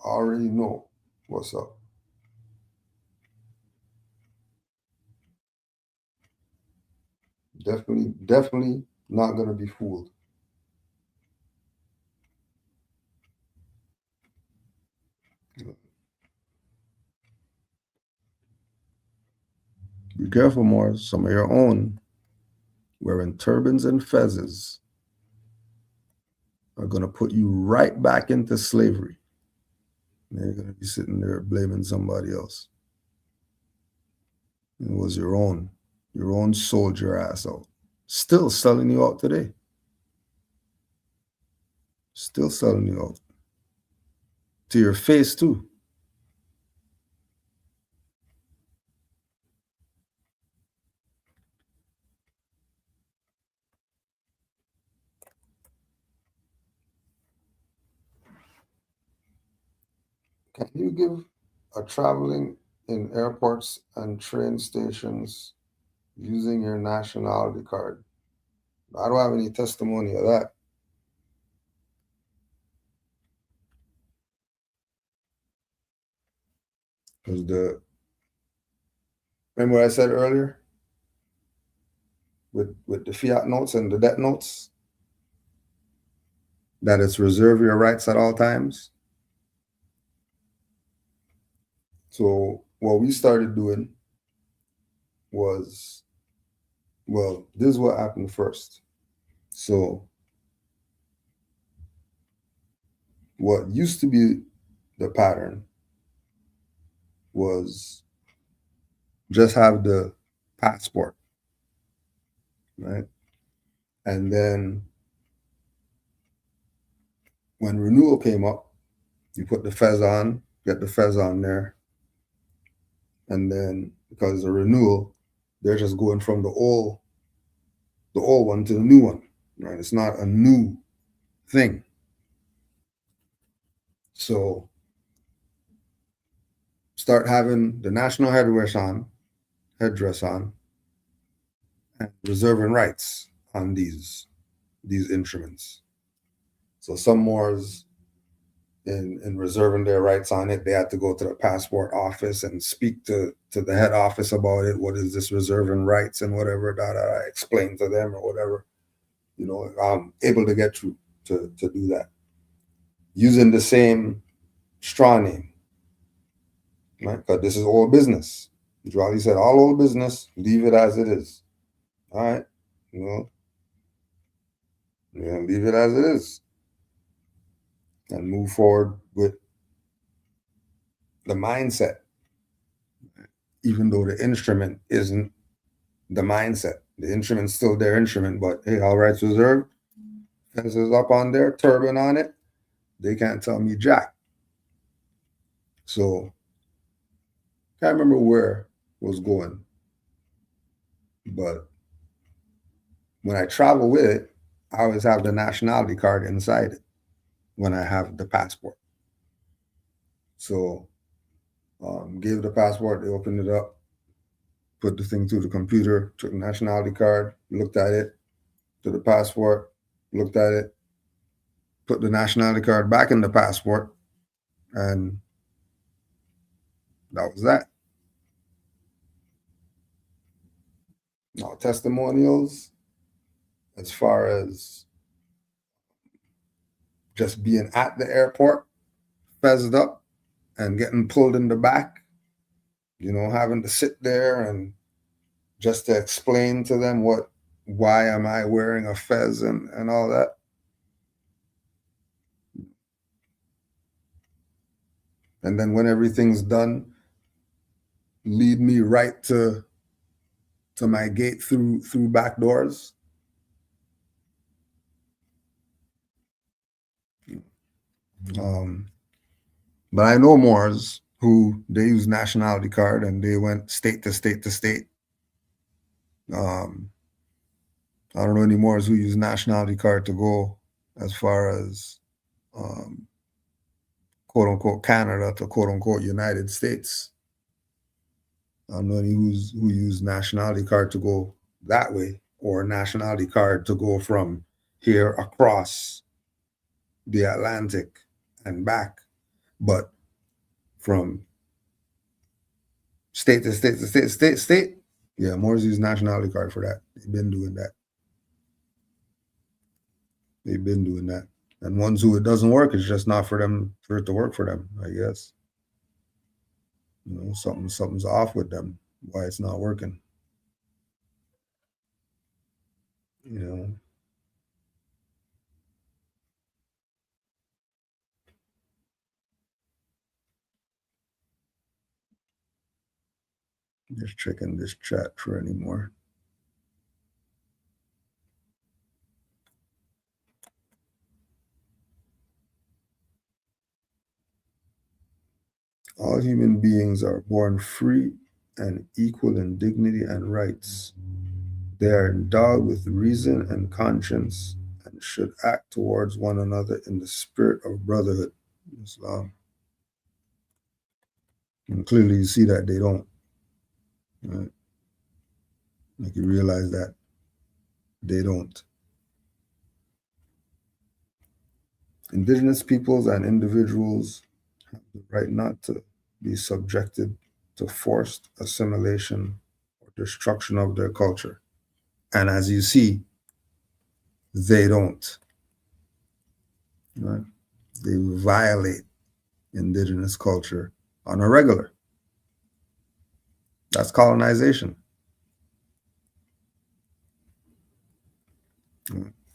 I already know what's up. Definitely not gonna be fooled. Be careful, Moors. Some of your own wearing turbans and fezzes are gonna put you right back into slavery. And you're gonna be sitting there blaming somebody else. It was your own soldier ass out. Still selling you out today. Still selling you out. To your face too. Can you give a traveling in airports and train stations using your nationality card? I don't have any testimony of that. Because remember what I said earlier? With the fiat notes and the debt notes? That it's reserve your rights at all times. So what we started doing was, well, this is what happened first. So what used to be the pattern was just have the passport, right? And then when renewal came up, you put the fez on, get the fez on there. And then because it's a renewal, they're just going from the old one to the new one, right? It's not a new thing. So start having the national headdress on, and reserving rights on these instruments. So some Moors in reserving their rights on it, they had to go to the passport office and speak to the head office about it. What is this reserving rights and whatever that I explained to them or whatever. You know, I'm able to get through to do that using the same straw name, right? Because this is old business. Jolly said, all old business, leave it as it is. All right, you know, leave it as it is and move forward with the mindset, even though the instrument isn't the mindset. The instrument's still their instrument, but hey, all rights reserved, fences up on there, turban on it. They can't tell me jack. So can't remember where it was going, but when I travel with it, I always have the nationality card inside it when I have the passport. So gave the passport, they opened it up, put the thing through the computer, took the nationality card, looked at it, to the passport, looked at it, put the nationality card back in the passport, and that was that. Now, testimonials, as far as just being at the airport, fezzed up and getting pulled in the back, having to sit there and just to explain to them why am I wearing a fez and all that. And then when everything's done, lead me right to my gate through back doors. But I know Moors who they use nationality card and they went state to state to state. I don't know any Moors who use nationality card to go as far as quote unquote Canada to quote unquote United States. I don't know any who use nationality card to go that way, or nationality card to go from here across the Atlantic and back. But from state to state to state to state to state, yeah, Moors use nationality card for that. They've been doing that. And ones who it doesn't work, it's just not for it to work for them, I guess. Something's off with them, why it's not working. Just checking this chat for any more. All human beings are born free and equal in dignity and rights. They are endowed with reason and conscience and should act towards one another in the spirit of brotherhood. Islam. And clearly you see that they don't. Right? Like you realize that they don't. Indigenous peoples and individuals have the right not to be subjected to forced assimilation or destruction of their culture. And as you see, they don't. Right? They violate indigenous culture on a regular. That's colonization.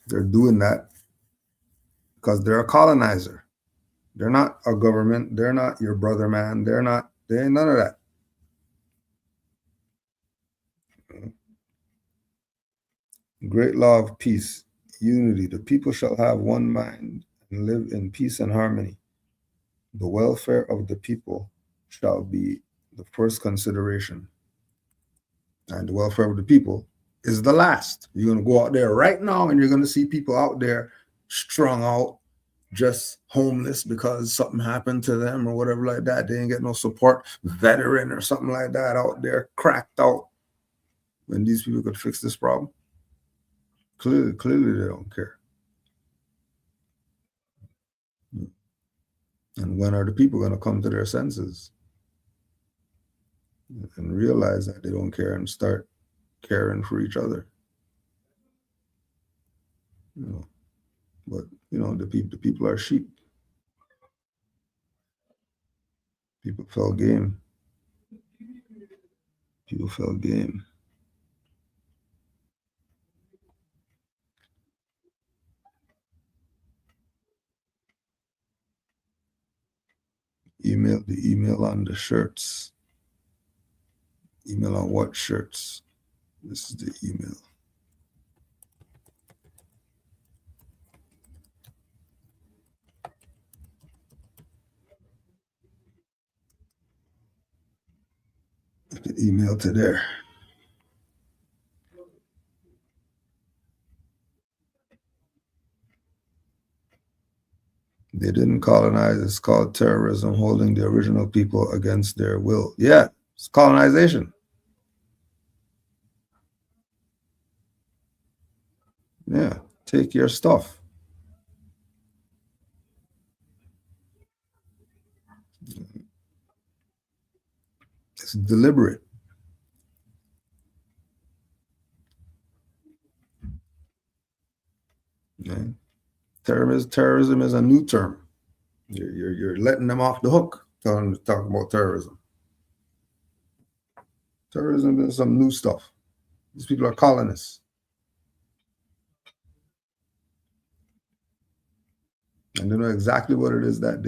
They're doing that because they're a colonizer. They're not a government. They're not your brother man. They ain't none of that. Great law of peace, unity. The people shall have one mind and live in peace and harmony. The welfare of the people shall be the first consideration. And the welfare of the people is the last. You're going to go out there right now and you're going to see people out there strung out, just homeless because something happened to them or whatever like that. They didn't get no support, veteran or something like that out there, cracked out. When these people could fix this problem, clearly they don't care. And when are the people going to come to their senses and realize that they don't care and start caring for each other? But the people are sheep. People fell game. People fell game. The email on the shirts. Email on what shirts? This is the email. I could email to there. They didn't colonize. It's called terrorism, holding the original people against their will. Yeah, it's colonization. Yeah, take your stuff. It's deliberate. Okay? Terrorism is a new term. You're letting them off the hook telling them to talk about terrorism. Terrorism is some new stuff. These people are colonists. And they know exactly what it is that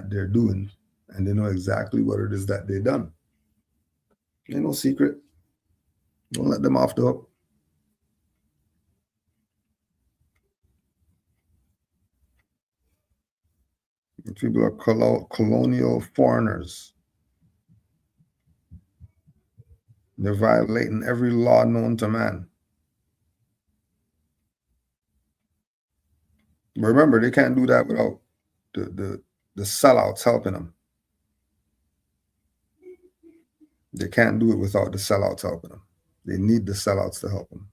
they're doing, and they know exactly what it is that they've done. Ain't no secret. Don't let them off the hook. People are colonial foreigners. They're violating every law known to man. But remember, they can't do that without the sellouts helping them. They can't do it without the sellouts helping them. They need the sellouts to help them.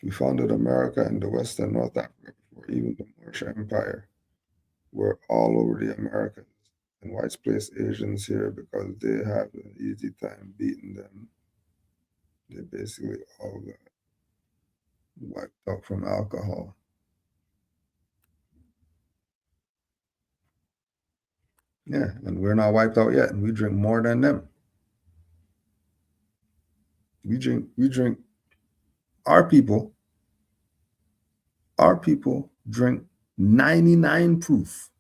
We founded America and the West and North Africa before even the Moorish Empire. We're all over the Americas. And whites place Asians here because they have an easy time beating them. They basically all got wiped out from alcohol. Yeah, and we're not wiped out yet, and we drink more than them. We drink our people drink 99 proof.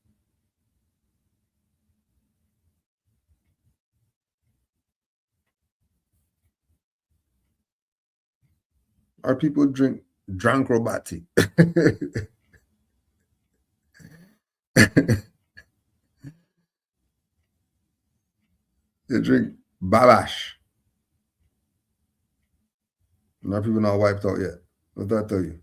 Our people drink Drankrobati. They drink Babash. And our people not wiped out yet. What did I tell you?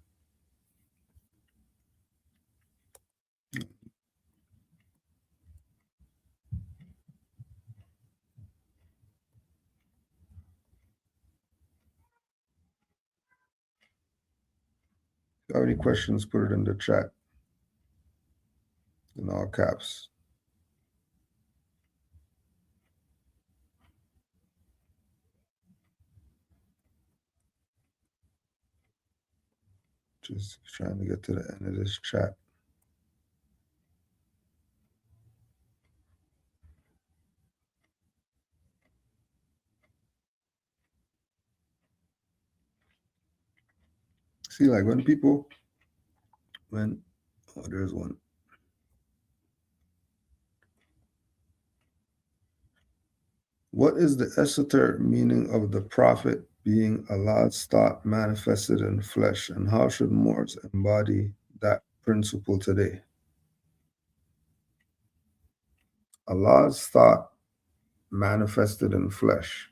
If you have any questions, put it in the chat in all caps. Just trying to get to the end of this chat. See, like when there's one. What is the esoteric meaning of the prophet being Allah's thought manifested in flesh, and how should Moors embody that principle today? Allah's thought manifested in flesh.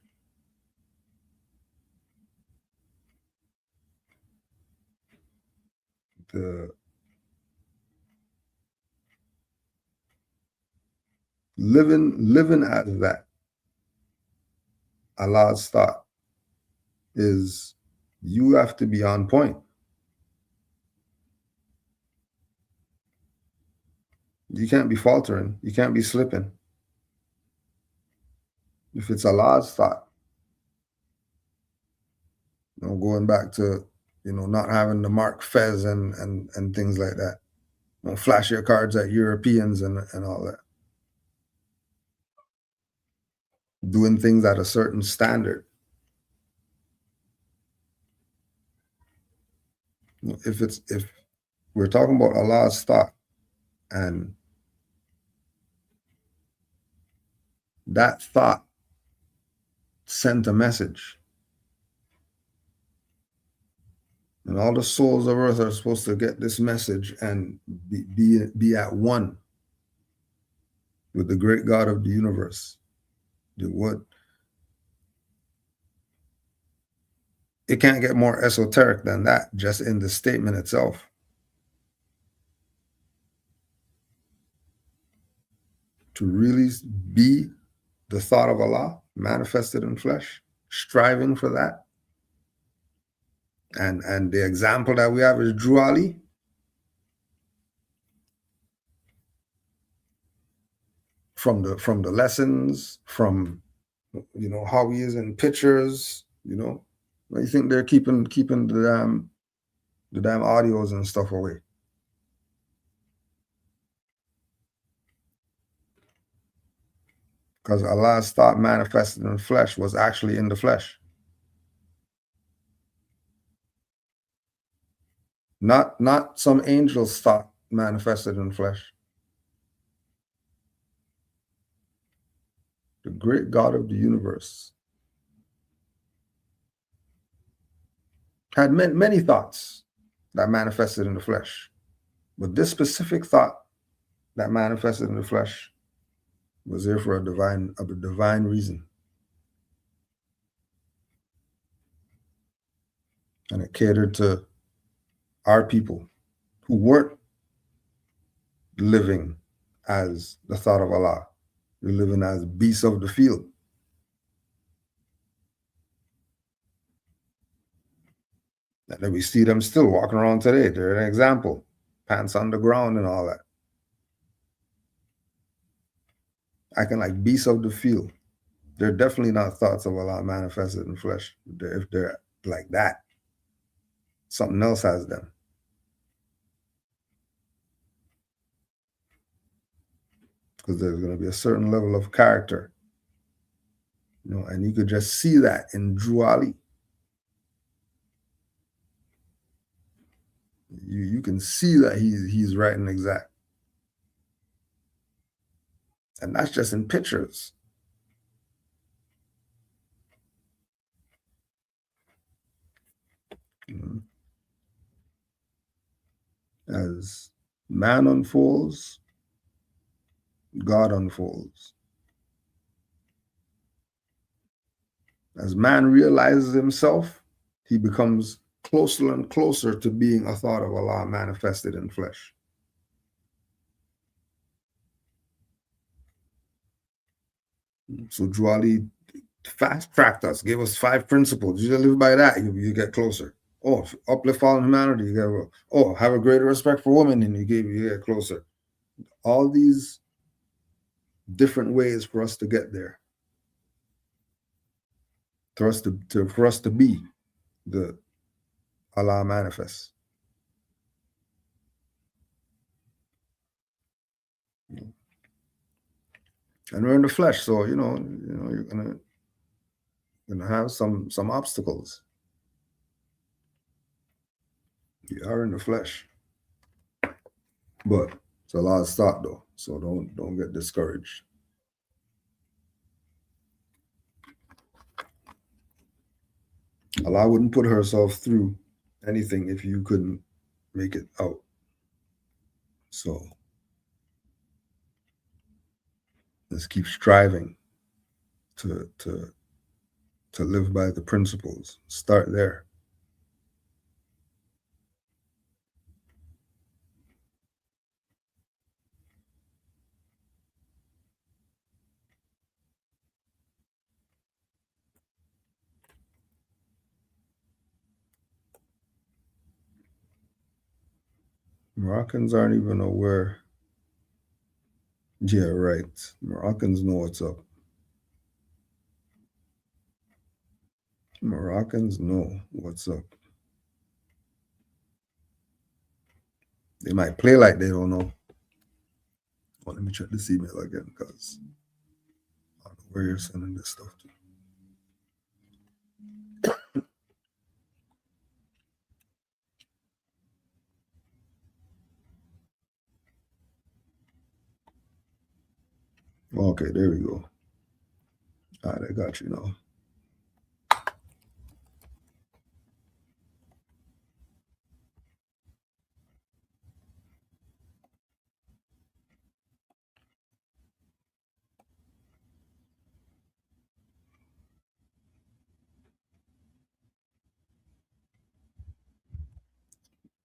The living as that. Allah's thought is you have to be on point. You can't be faltering. You can't be slipping. If it's Allah's thought, going back to, not having the mark Fez and things like that. Don't flash your cards at Europeans and all that. Doing things at a certain standard. If we're talking about Allah's thought, and that thought sent a message, and all the souls of earth are supposed to get this message and be at one with the great God of the universe. It can't get more esoteric than that, just in the statement itself. To really be the thought of Allah manifested in flesh, striving for that. And the example that we have is Drew Ali. from the lessons, from how he is in pictures. I think they're keeping the damn audios and stuff away. Because Allah's thought manifested in the flesh was actually in the flesh. Not some angel's thought manifested in the flesh. The great God of the universe had many thoughts that manifested in the flesh. But this specific thought that manifested in the flesh was there for a divine reason. And it catered to our people who weren't living as the thought of Allah. They're living as beasts of the field. And then we see them still walking around today. They're an example. Pants on the ground and all that. Acting like beasts of the field. They're definitely not thoughts of Allah manifested in flesh. If they're like that, something else has them. Because there's going to be a certain level of character. And you could just see that in Drew Ali. You can see that he's right and exact. And that's just in pictures. As man unfolds, God unfolds. As man realizes himself, he becomes closer and closer to being a thought of Allah manifested in flesh. So Drew Ali fast-tracked us, gave us 5 principles. You live by that, you get closer. Oh, uplift all humanity, you get, have a greater respect for women, and you get closer. All these different ways for us to get there. For us to be the Allah manifest. And we're in the flesh, so you're gonna have some obstacles. You are in the flesh, but it's Allah's thought though, so don't get discouraged. Allah wouldn't put herself through anything if you couldn't make it out. So let's keep striving to live by the principles. Start there. Moroccans aren't even aware. Yeah, right. Moroccans know what's up. Moroccans know what's up. They might play like they don't know. Well, let me check this email again because I don't know where you're sending this stuff to. Okay, there we go. All right, I got you now.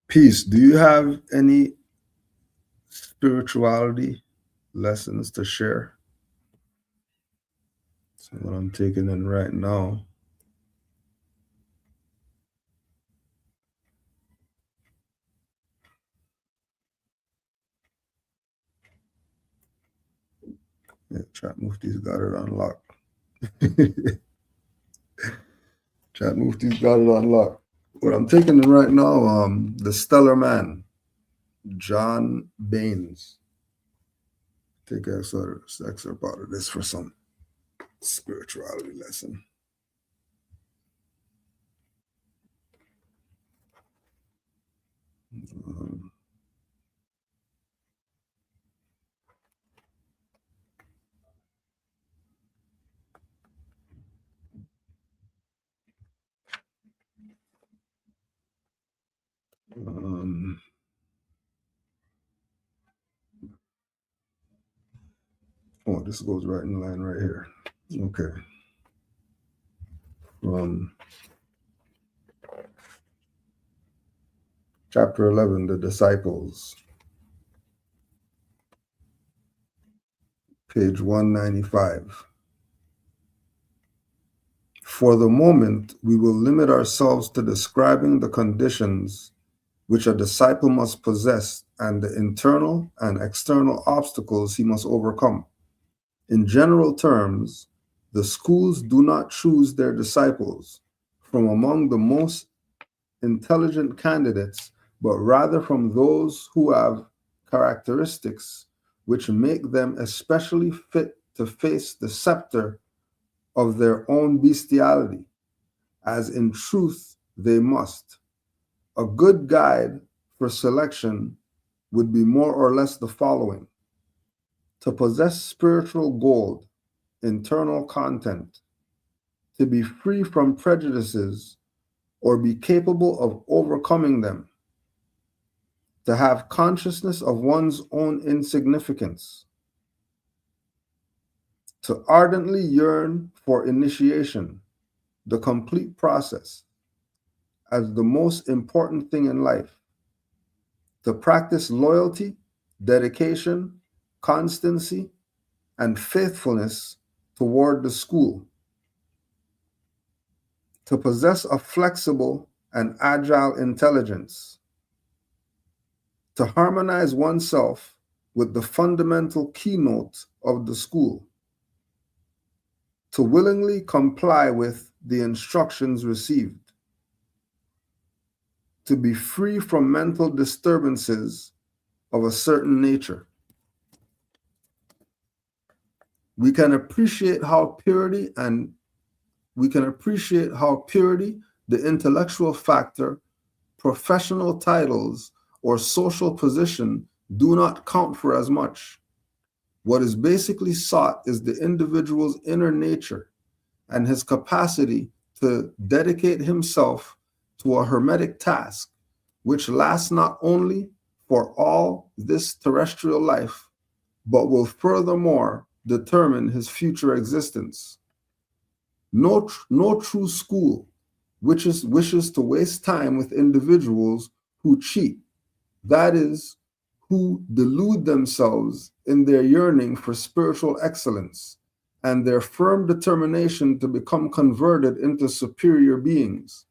Peace. Do you have any spirituality lessons to share? So what I'm taking in right now. Yeah, Chat Mufti's got it on lock. Chat Mufti's got it on lock. What I'm taking in right now, the Stellar Man, John Baines. Take an excerpt out of this for some spirituality lesson. Oh, this goes right in line right here. Okay. From chapter 11, the disciples, page 195. For the moment, we will limit ourselves to describing the conditions which a disciple must possess and the internal and external obstacles he must overcome. In general terms, the schools do not choose their disciples from among the most intelligent candidates, but rather from those who have characteristics which make them especially fit to face the scepter of their own bestiality, as in truth they must. A good guide for selection would be more or less the following: to possess spiritual gold, internal content, to be free from prejudices or be capable of overcoming them, to have consciousness of one's own insignificance, to ardently yearn for initiation, the complete process, as the most important thing in life, to practice loyalty, dedication, constancy, and faithfulness toward the school, to possess a flexible and agile intelligence, to harmonize oneself with the fundamental keynote of the school, to willingly comply with the instructions received, to be free from mental disturbances of a certain nature. We can appreciate how purity, the intellectual factor, professional titles, or social position do not count for as much. What is basically sought is the individual's inner nature and his capacity to dedicate himself to a hermetic task, which lasts not only for all this terrestrial life, but will furthermore determine his future existence. No true school wishes to waste time with individuals who cheat, that is, who delude themselves in their yearning for spiritual excellence and their firm determination to become converted into superior beings.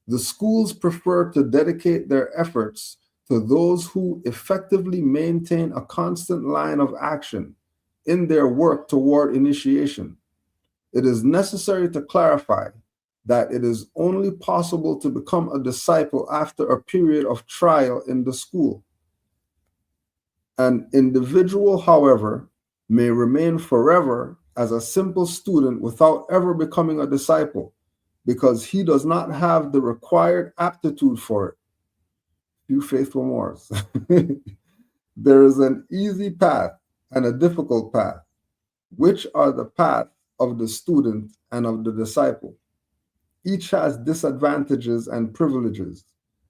The schools prefer to dedicate their efforts to those who effectively maintain a constant line of action in their work toward initiation. It is necessary to clarify that it is only possible to become a disciple after a period of trial in the school. An individual, however, may remain forever as a simple student without ever becoming a disciple, because he does not have the required aptitude for it. You faithful Moors. There is an easy path and a difficult path. Which are the path of the student and of the disciple? Each has disadvantages and privileges,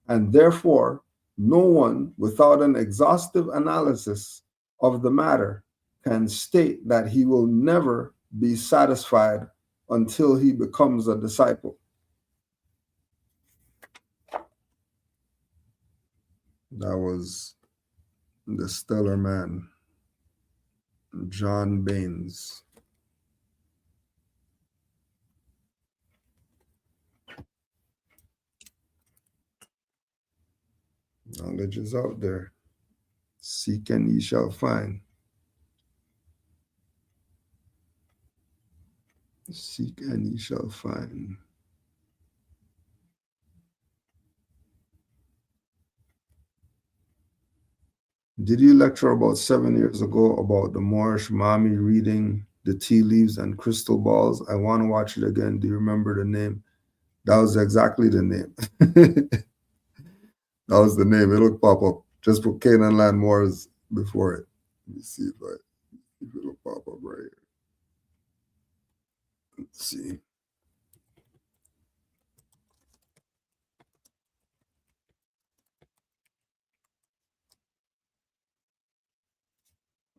and therefore no one, without an exhaustive analysis of the matter, can state that he will never be satisfied until he becomes a disciple. That was the Stellar Man, John Baines. Knowledge is out there. Seek and ye shall find. Seek and ye shall find. Did you lecture about 7 years ago about the Moorish mommy reading the tea leaves and crystal balls? I want to watch it again. Do you remember the name? That was exactly the name. That was the name. It'll pop up. Just put Canaanland Moors before it. Let me see if it'll pop up right here. Let's see.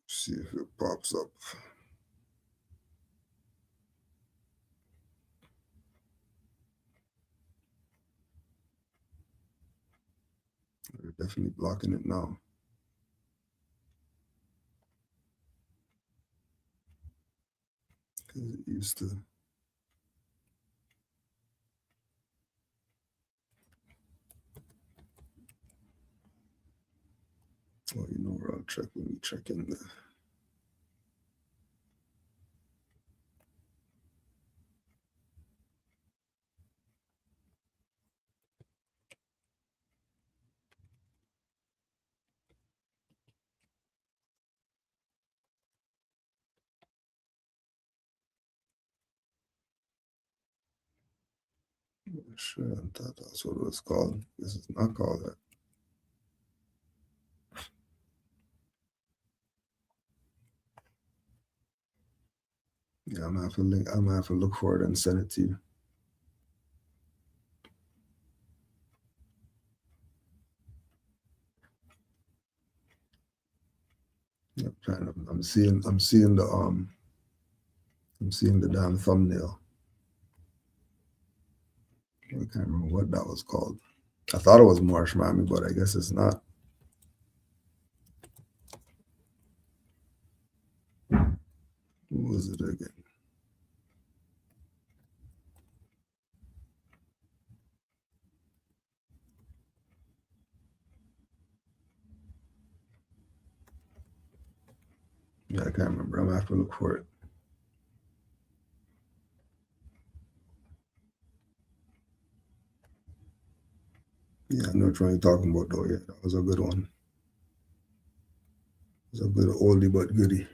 See if it pops up. They're definitely blocking it now. Because it used to. Oh, you know where I'll check. Let me check in there. Sure, I thought that's what it was called. This is not called that. Yeah, I'm gonna have to link. I'm gonna have to look for it and send it to you. I'm seeing the damn thumbnail. I can't remember what that was called. I thought it was Marsh Mammy, but I guess it's not. What was it again? Yeah, I can't remember. I'm gonna have to look for it. Yeah, I know which one you're talking about though. Yeah, that was a good one. It was a good oldie but goodie.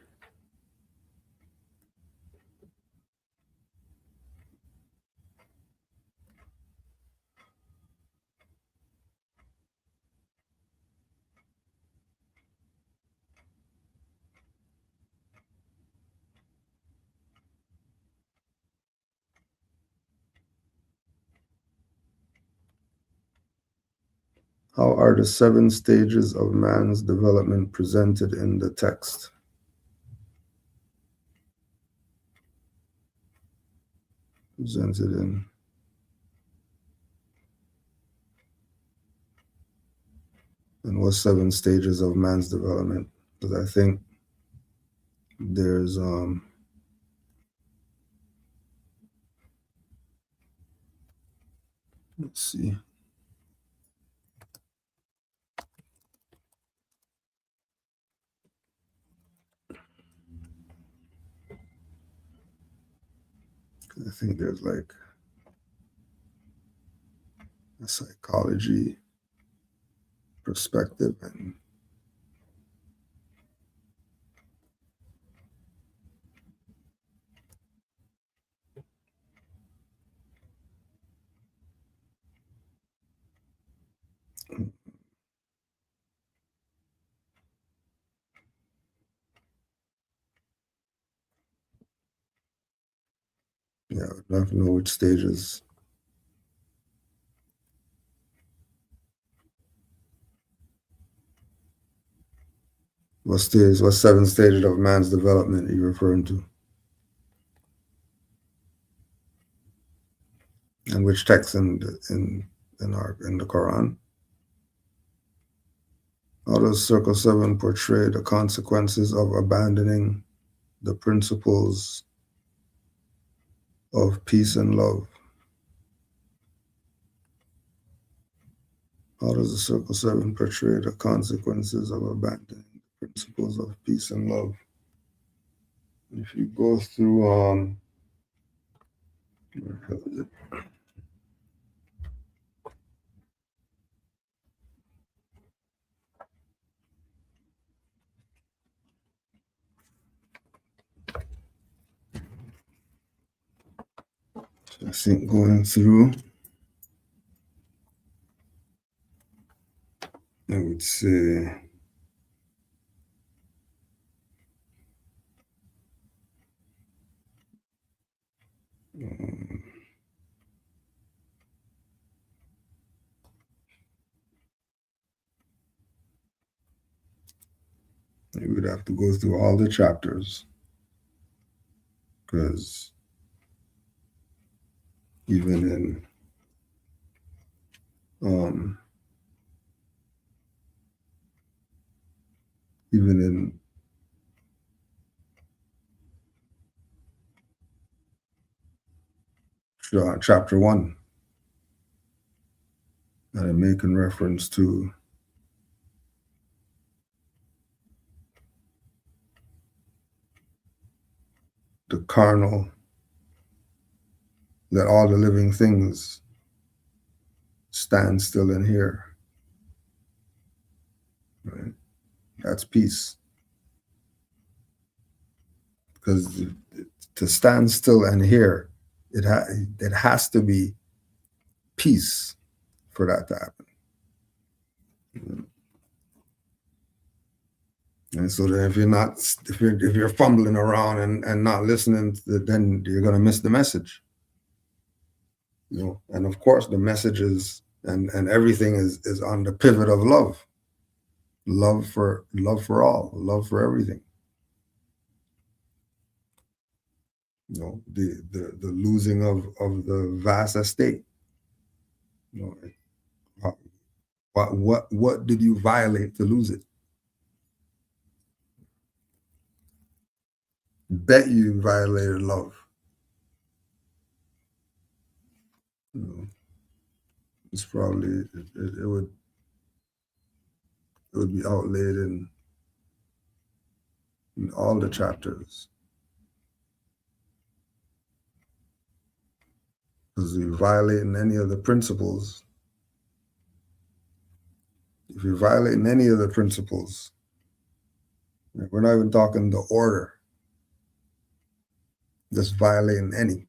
How are the 7 stages of man's development presented in the text? Presented in. And what 7 stages of man's development? Because I think there's let's see. I think there's like a psychology perspective and yeah, I don't know which stages. What 7 stages of man's development are you referring to? And which text in the Quran? How does Circle 7 portray the consequences of abandoning the principles of peace and love? How does the Circle 7 portray the consequences of abandoning the principles of peace and love? If you go through I think going through, I would say you would have to go through all the chapters, because even in chapter 1, that I'm making reference to the carnal, let all the living things stand still and hear. Right? That's peace. Because to stand still and hear, it has to be peace for that to happen. And so that if you're fumbling around and not listening, then you're going to miss the message. And of course the message is and everything is on the pivot of love. Love for all, love for everything. The losing of the vast estate. What did you violate to lose it? Bet you violated love. It's probably it would be outlaid in all the chapters. Because you're violating any of the principles. If you're violating any of the principles, we're not even talking the order, just violating any.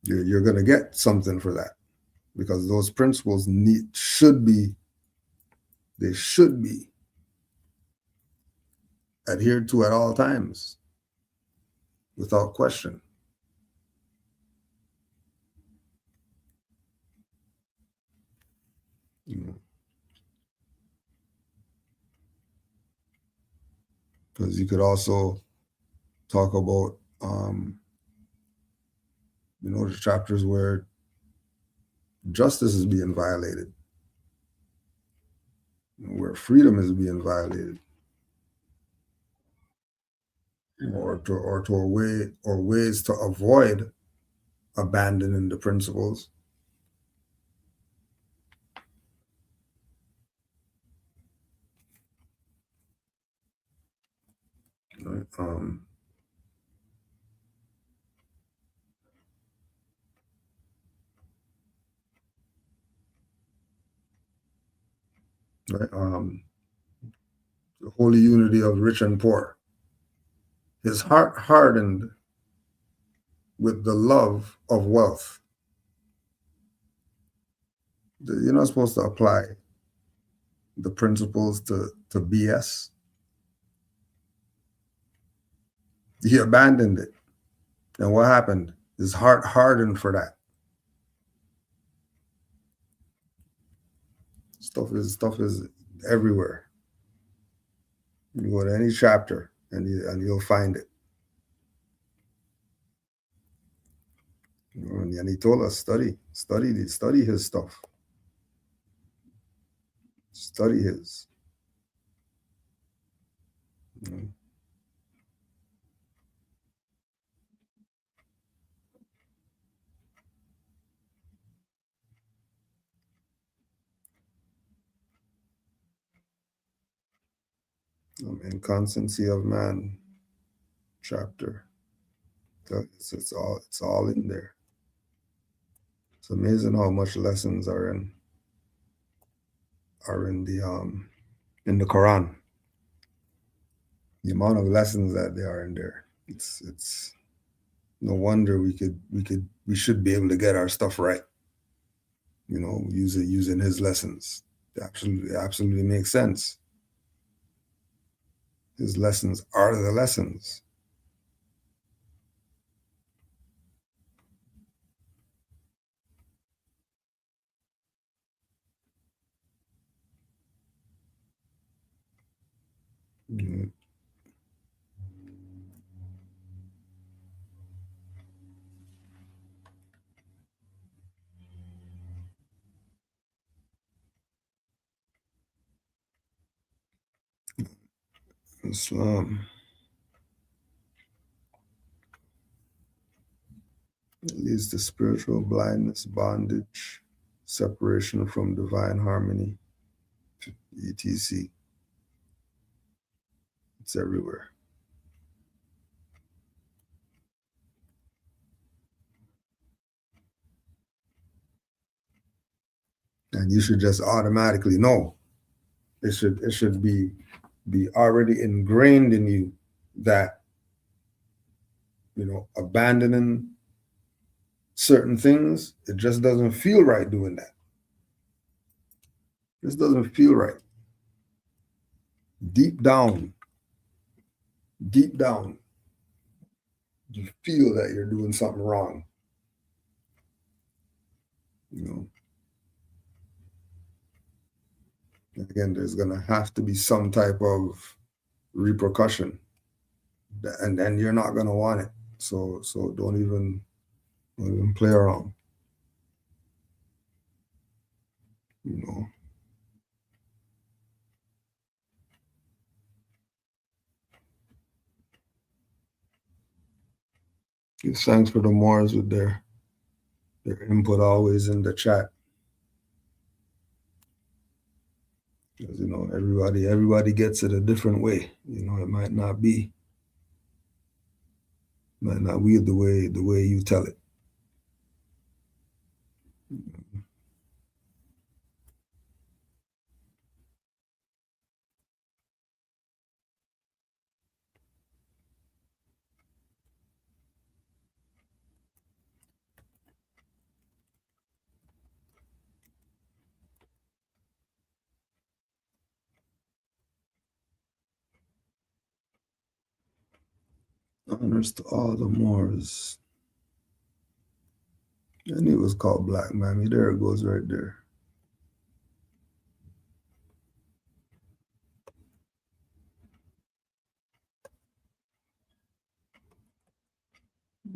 You're going to get something for that, because those principles should be adhered to at all times, without question. Because you could also talk about the chapters where justice is being violated, where freedom is being violated, or ways to avoid abandoning the principles. Right? The holy unity of rich and poor. His heart hardened with the love of wealth. You're not supposed to apply the principles to BS. He abandoned it. And what happened? His heart hardened for that. Stuff is everywhere. You go to any chapter and you'll find it. And he told us, study his stuff. Study his. Inconstancy of man, chapter It's all in there. It's amazing how much lessons are in the Quran. The amount of lessons that they are in there. It's no wonder we should be able to get our stuff right. Using his lessons. It absolutely makes sense. His lessons are the lessons. Islam leads to spiritual blindness, bondage, separation from divine harmony, etc. It's everywhere. And you should just automatically know. It should be already ingrained in you that abandoning certain things, it just doesn't feel right doing that. This doesn't feel right. Deep down, you feel that you're doing something wrong. Again, there's gonna have to be some type of repercussion, and then you're not gonna want it. So don't even play around. Give thanks for the Moors with their input always in the chat. Because everybody gets it a different way. It might not be the way you tell it. Honors to all the Moors. I knew it was called Black Mammy. There it goes right there.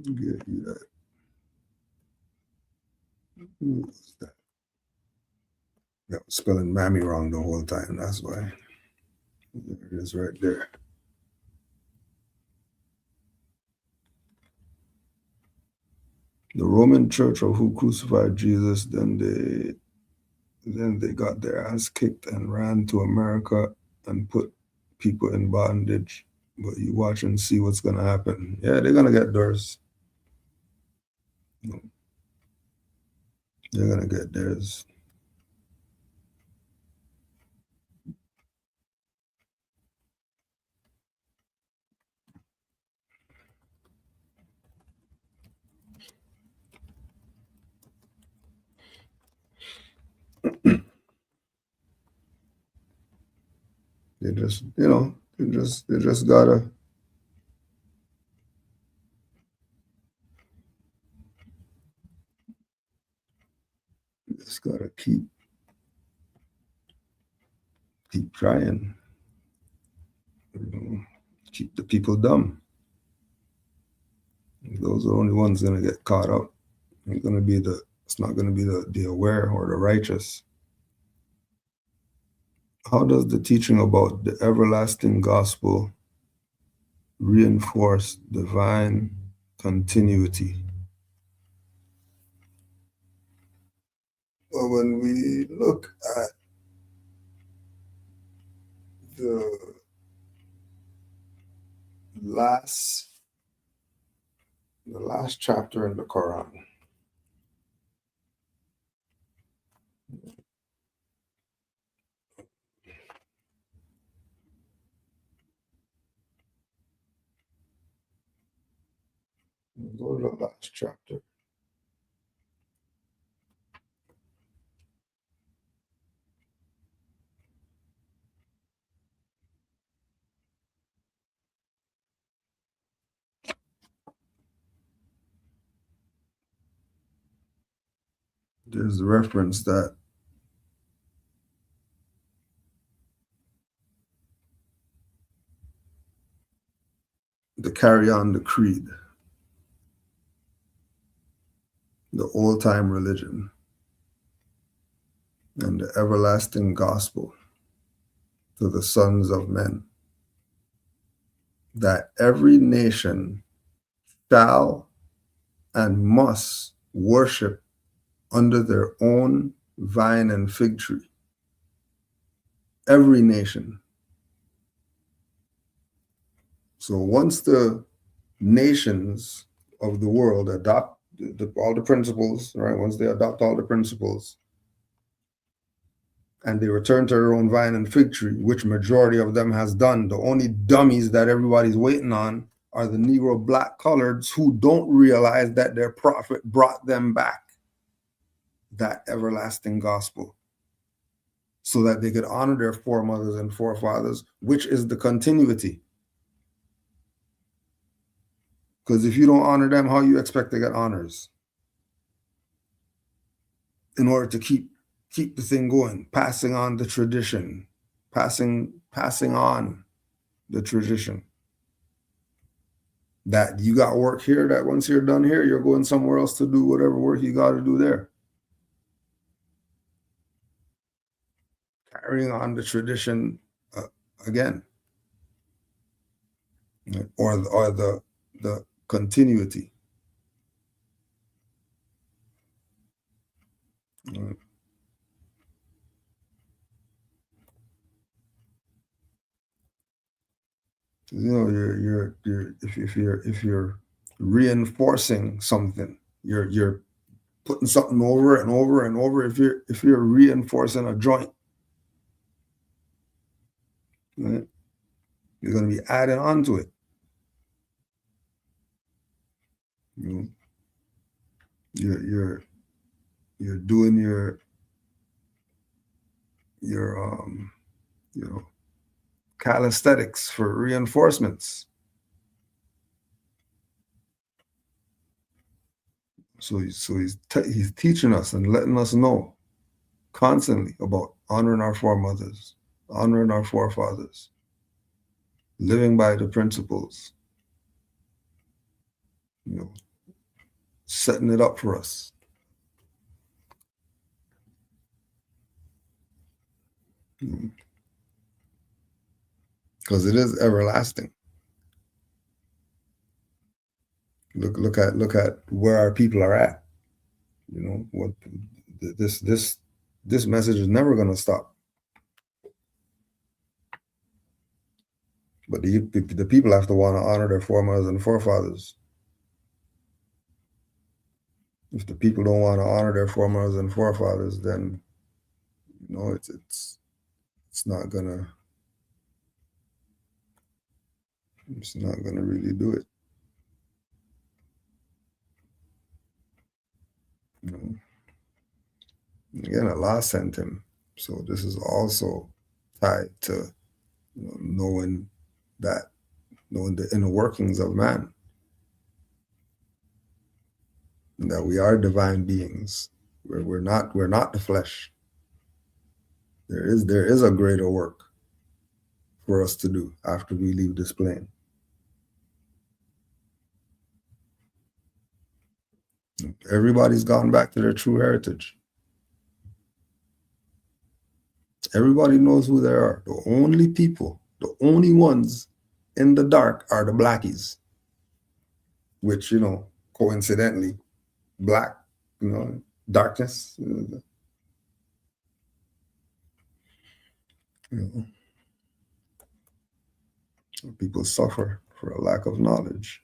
Get you that. Who was that? Yeah, spelling Mammy wrong the whole time. That's why. There it is right there. The Roman Church of who crucified Jesus, then they got their ass kicked and ran to America and put people in bondage. But you watch and see what's gonna happen. Yeah, they're gonna get theirs. They're gonna get theirs. They just gotta keep trying. Keep the people dumb. Those are the only ones gonna get caught up. It's not gonna be the aware or the righteous. How does the teaching about the everlasting gospel reinforce divine continuity? Well, when we look at the last The last chapter in the Quran. Go to the last chapter. There's a reference that to carry on the creed, the old time religion, and the everlasting gospel to the sons of men, that every nation shall and must worship under their own vine and fig tree. Every nation. So once the nations of the world adopt all the principles, right? Once they adopt all the principles and they return to their own vine and fig tree, which majority of them has done, the only dummies that everybody's waiting on are the Negro black coloreds who don't realize that their prophet brought them back that everlasting gospel so that they could honor their foremothers and forefathers, which is the continuity. Because if you don't honor them, how you expect to get honors? In order to keep the thing going, passing on the tradition, passing on the tradition. That you got work here, that once you're done here, you're going somewhere else to do whatever work you got to do there. Carrying on the tradition again, or the continuity. You know, you're if you're reinforcing something, you're putting something over and over and over. If you're reinforcing a joint, right, you're going to be adding on to it. You know, you're doing your calisthenics for reinforcements. So he's teaching us and letting us know constantly about honoring our foremothers, honoring our forefathers, living by the principles, setting it up for us. Because it is everlasting. Look at where our people are at. What this message is never going to stop. But the people have to want to honor their foremothers and forefathers. If the people don't want to honor their foremothers and forefathers, then it's not gonna really do it. Again, Allah sent him, so this is also tied to knowing the inner workings of man, and that we are divine beings. We're not the flesh. There is a greater work for us to do after we leave this plane. Everybody's gone back to their true heritage. Everybody knows who they are. The only ones in the dark are the blackies, which, coincidentally, black, darkness. People suffer for a lack of knowledge.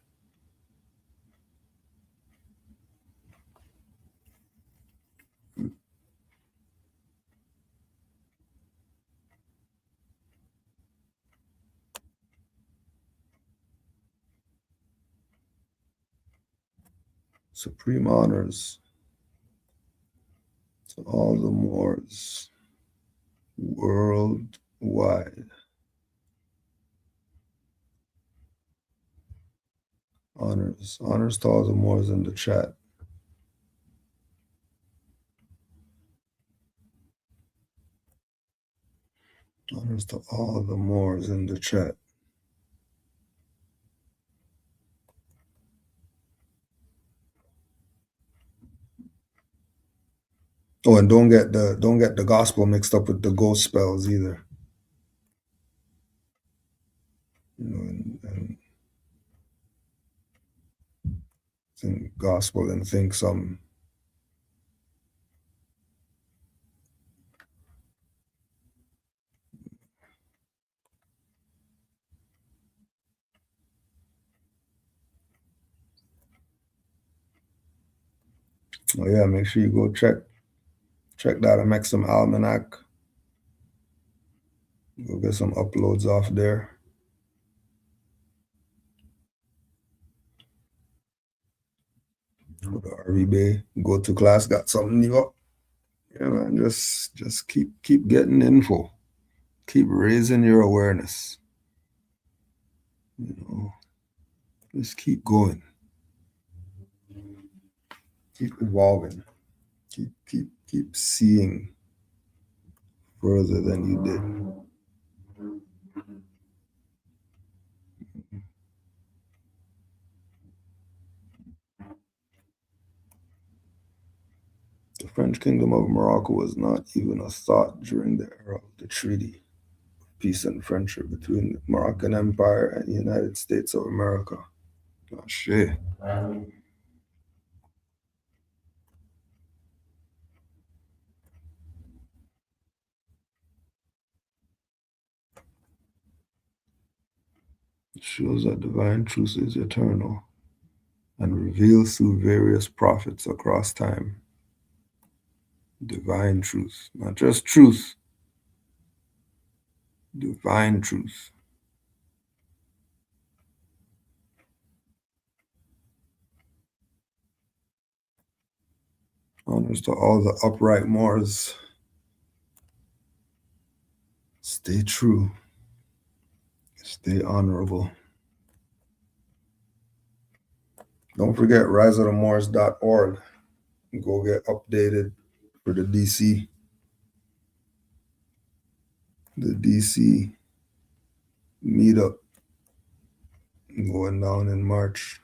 Supreme honors to all the Moors worldwide. Honors to all the Moors in the chat. Honors to all the Moors in the chat. Oh, and don't get the gospel mixed up with the ghost spells either. You know, and think gospel and think some oh yeah, make sure you go check that and make some almanac. Go get some uploads off there. Go to RV Bay, go to class, got something new up. Yeah, man, just keep getting info. Keep raising your awareness. You know, just keep going. Keep evolving. Keep seeing further than you did. The French Kingdom of Morocco was not even a thought during the era of the Treaty of Peace and Friendship between the Moroccan Empire and the United States of America. Oh, shit. It shows that divine truth is eternal and reveals through various prophets across time. Divine truth, not just truth, divine truth. Honors to all the upright Moors. Stay true. Stay honorable. Don't forget riseofthemoors.org. Go get updated for the DC. The DC meetup going down in March.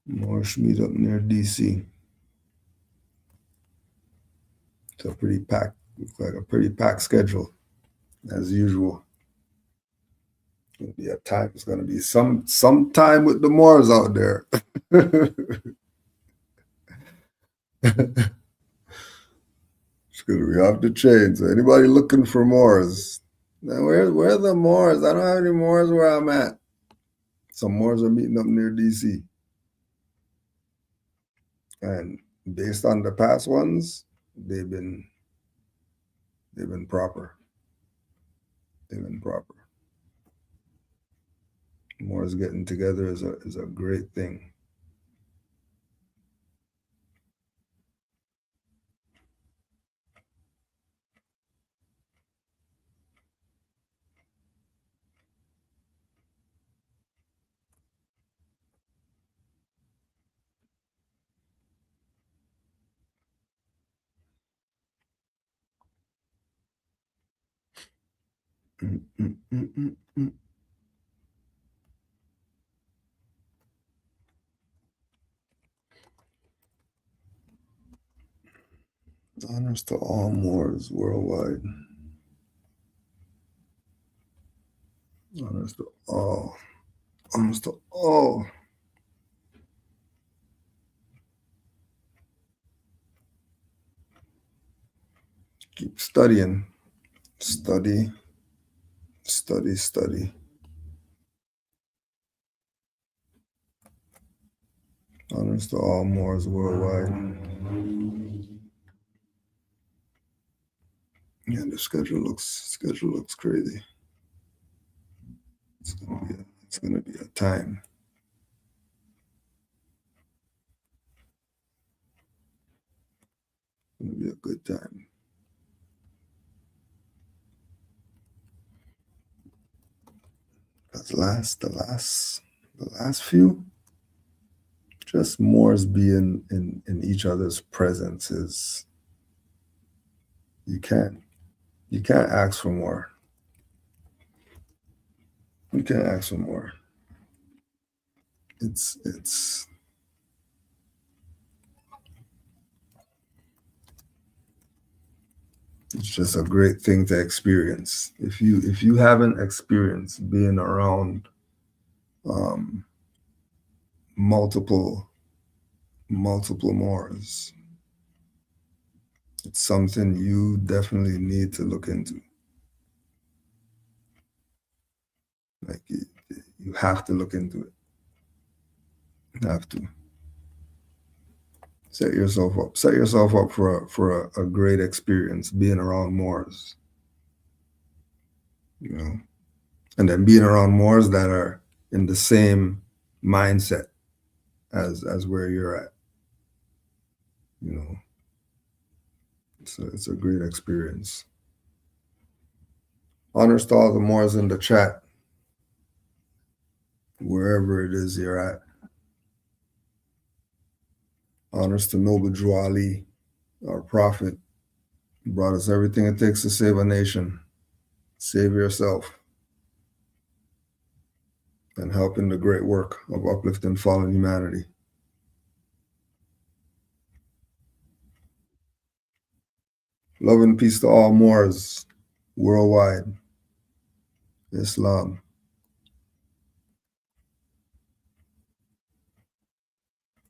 March meetup near DC. It's a pretty packed, looks like a pretty packed schedule, as usual. It'll be a time. It's gonna be some time with the Moors out there. It's gonna be off the chain. So anybody looking for Moors, now where are the Moors? I don't have any Moors where I'm at. Some Moors are meeting up near DC. And based on the past ones, they've been proper. They've been proper. Moors getting together is a great thing. Honors to all Moors worldwide. Honors to all. Honors to all. Keep studying. Study. Honors to all Moors worldwide. Yeah, the schedule looks crazy. It's gonna be a time. It's gonna be a good time. Because the last few, just Moors being in each other's presence is you can't ask for more. You can't ask for more. It's just a great thing to experience. If you haven't experienced being around multiple Moors, it's something you definitely need to look into. Like you have to look into it. You have to set yourself up. Set yourself up for a great experience being around Moors. You know, and then being around Moors that are in the same mindset as where you're at. You know, it's a great experience. Honors to all the Moors in the chat, wherever it is you're at. Honors to Noble Drew Ali, our prophet. He brought us everything it takes to save a nation. Save yourself. And help in the great work of uplifting fallen humanity. Love and peace to all Moors worldwide. Islam.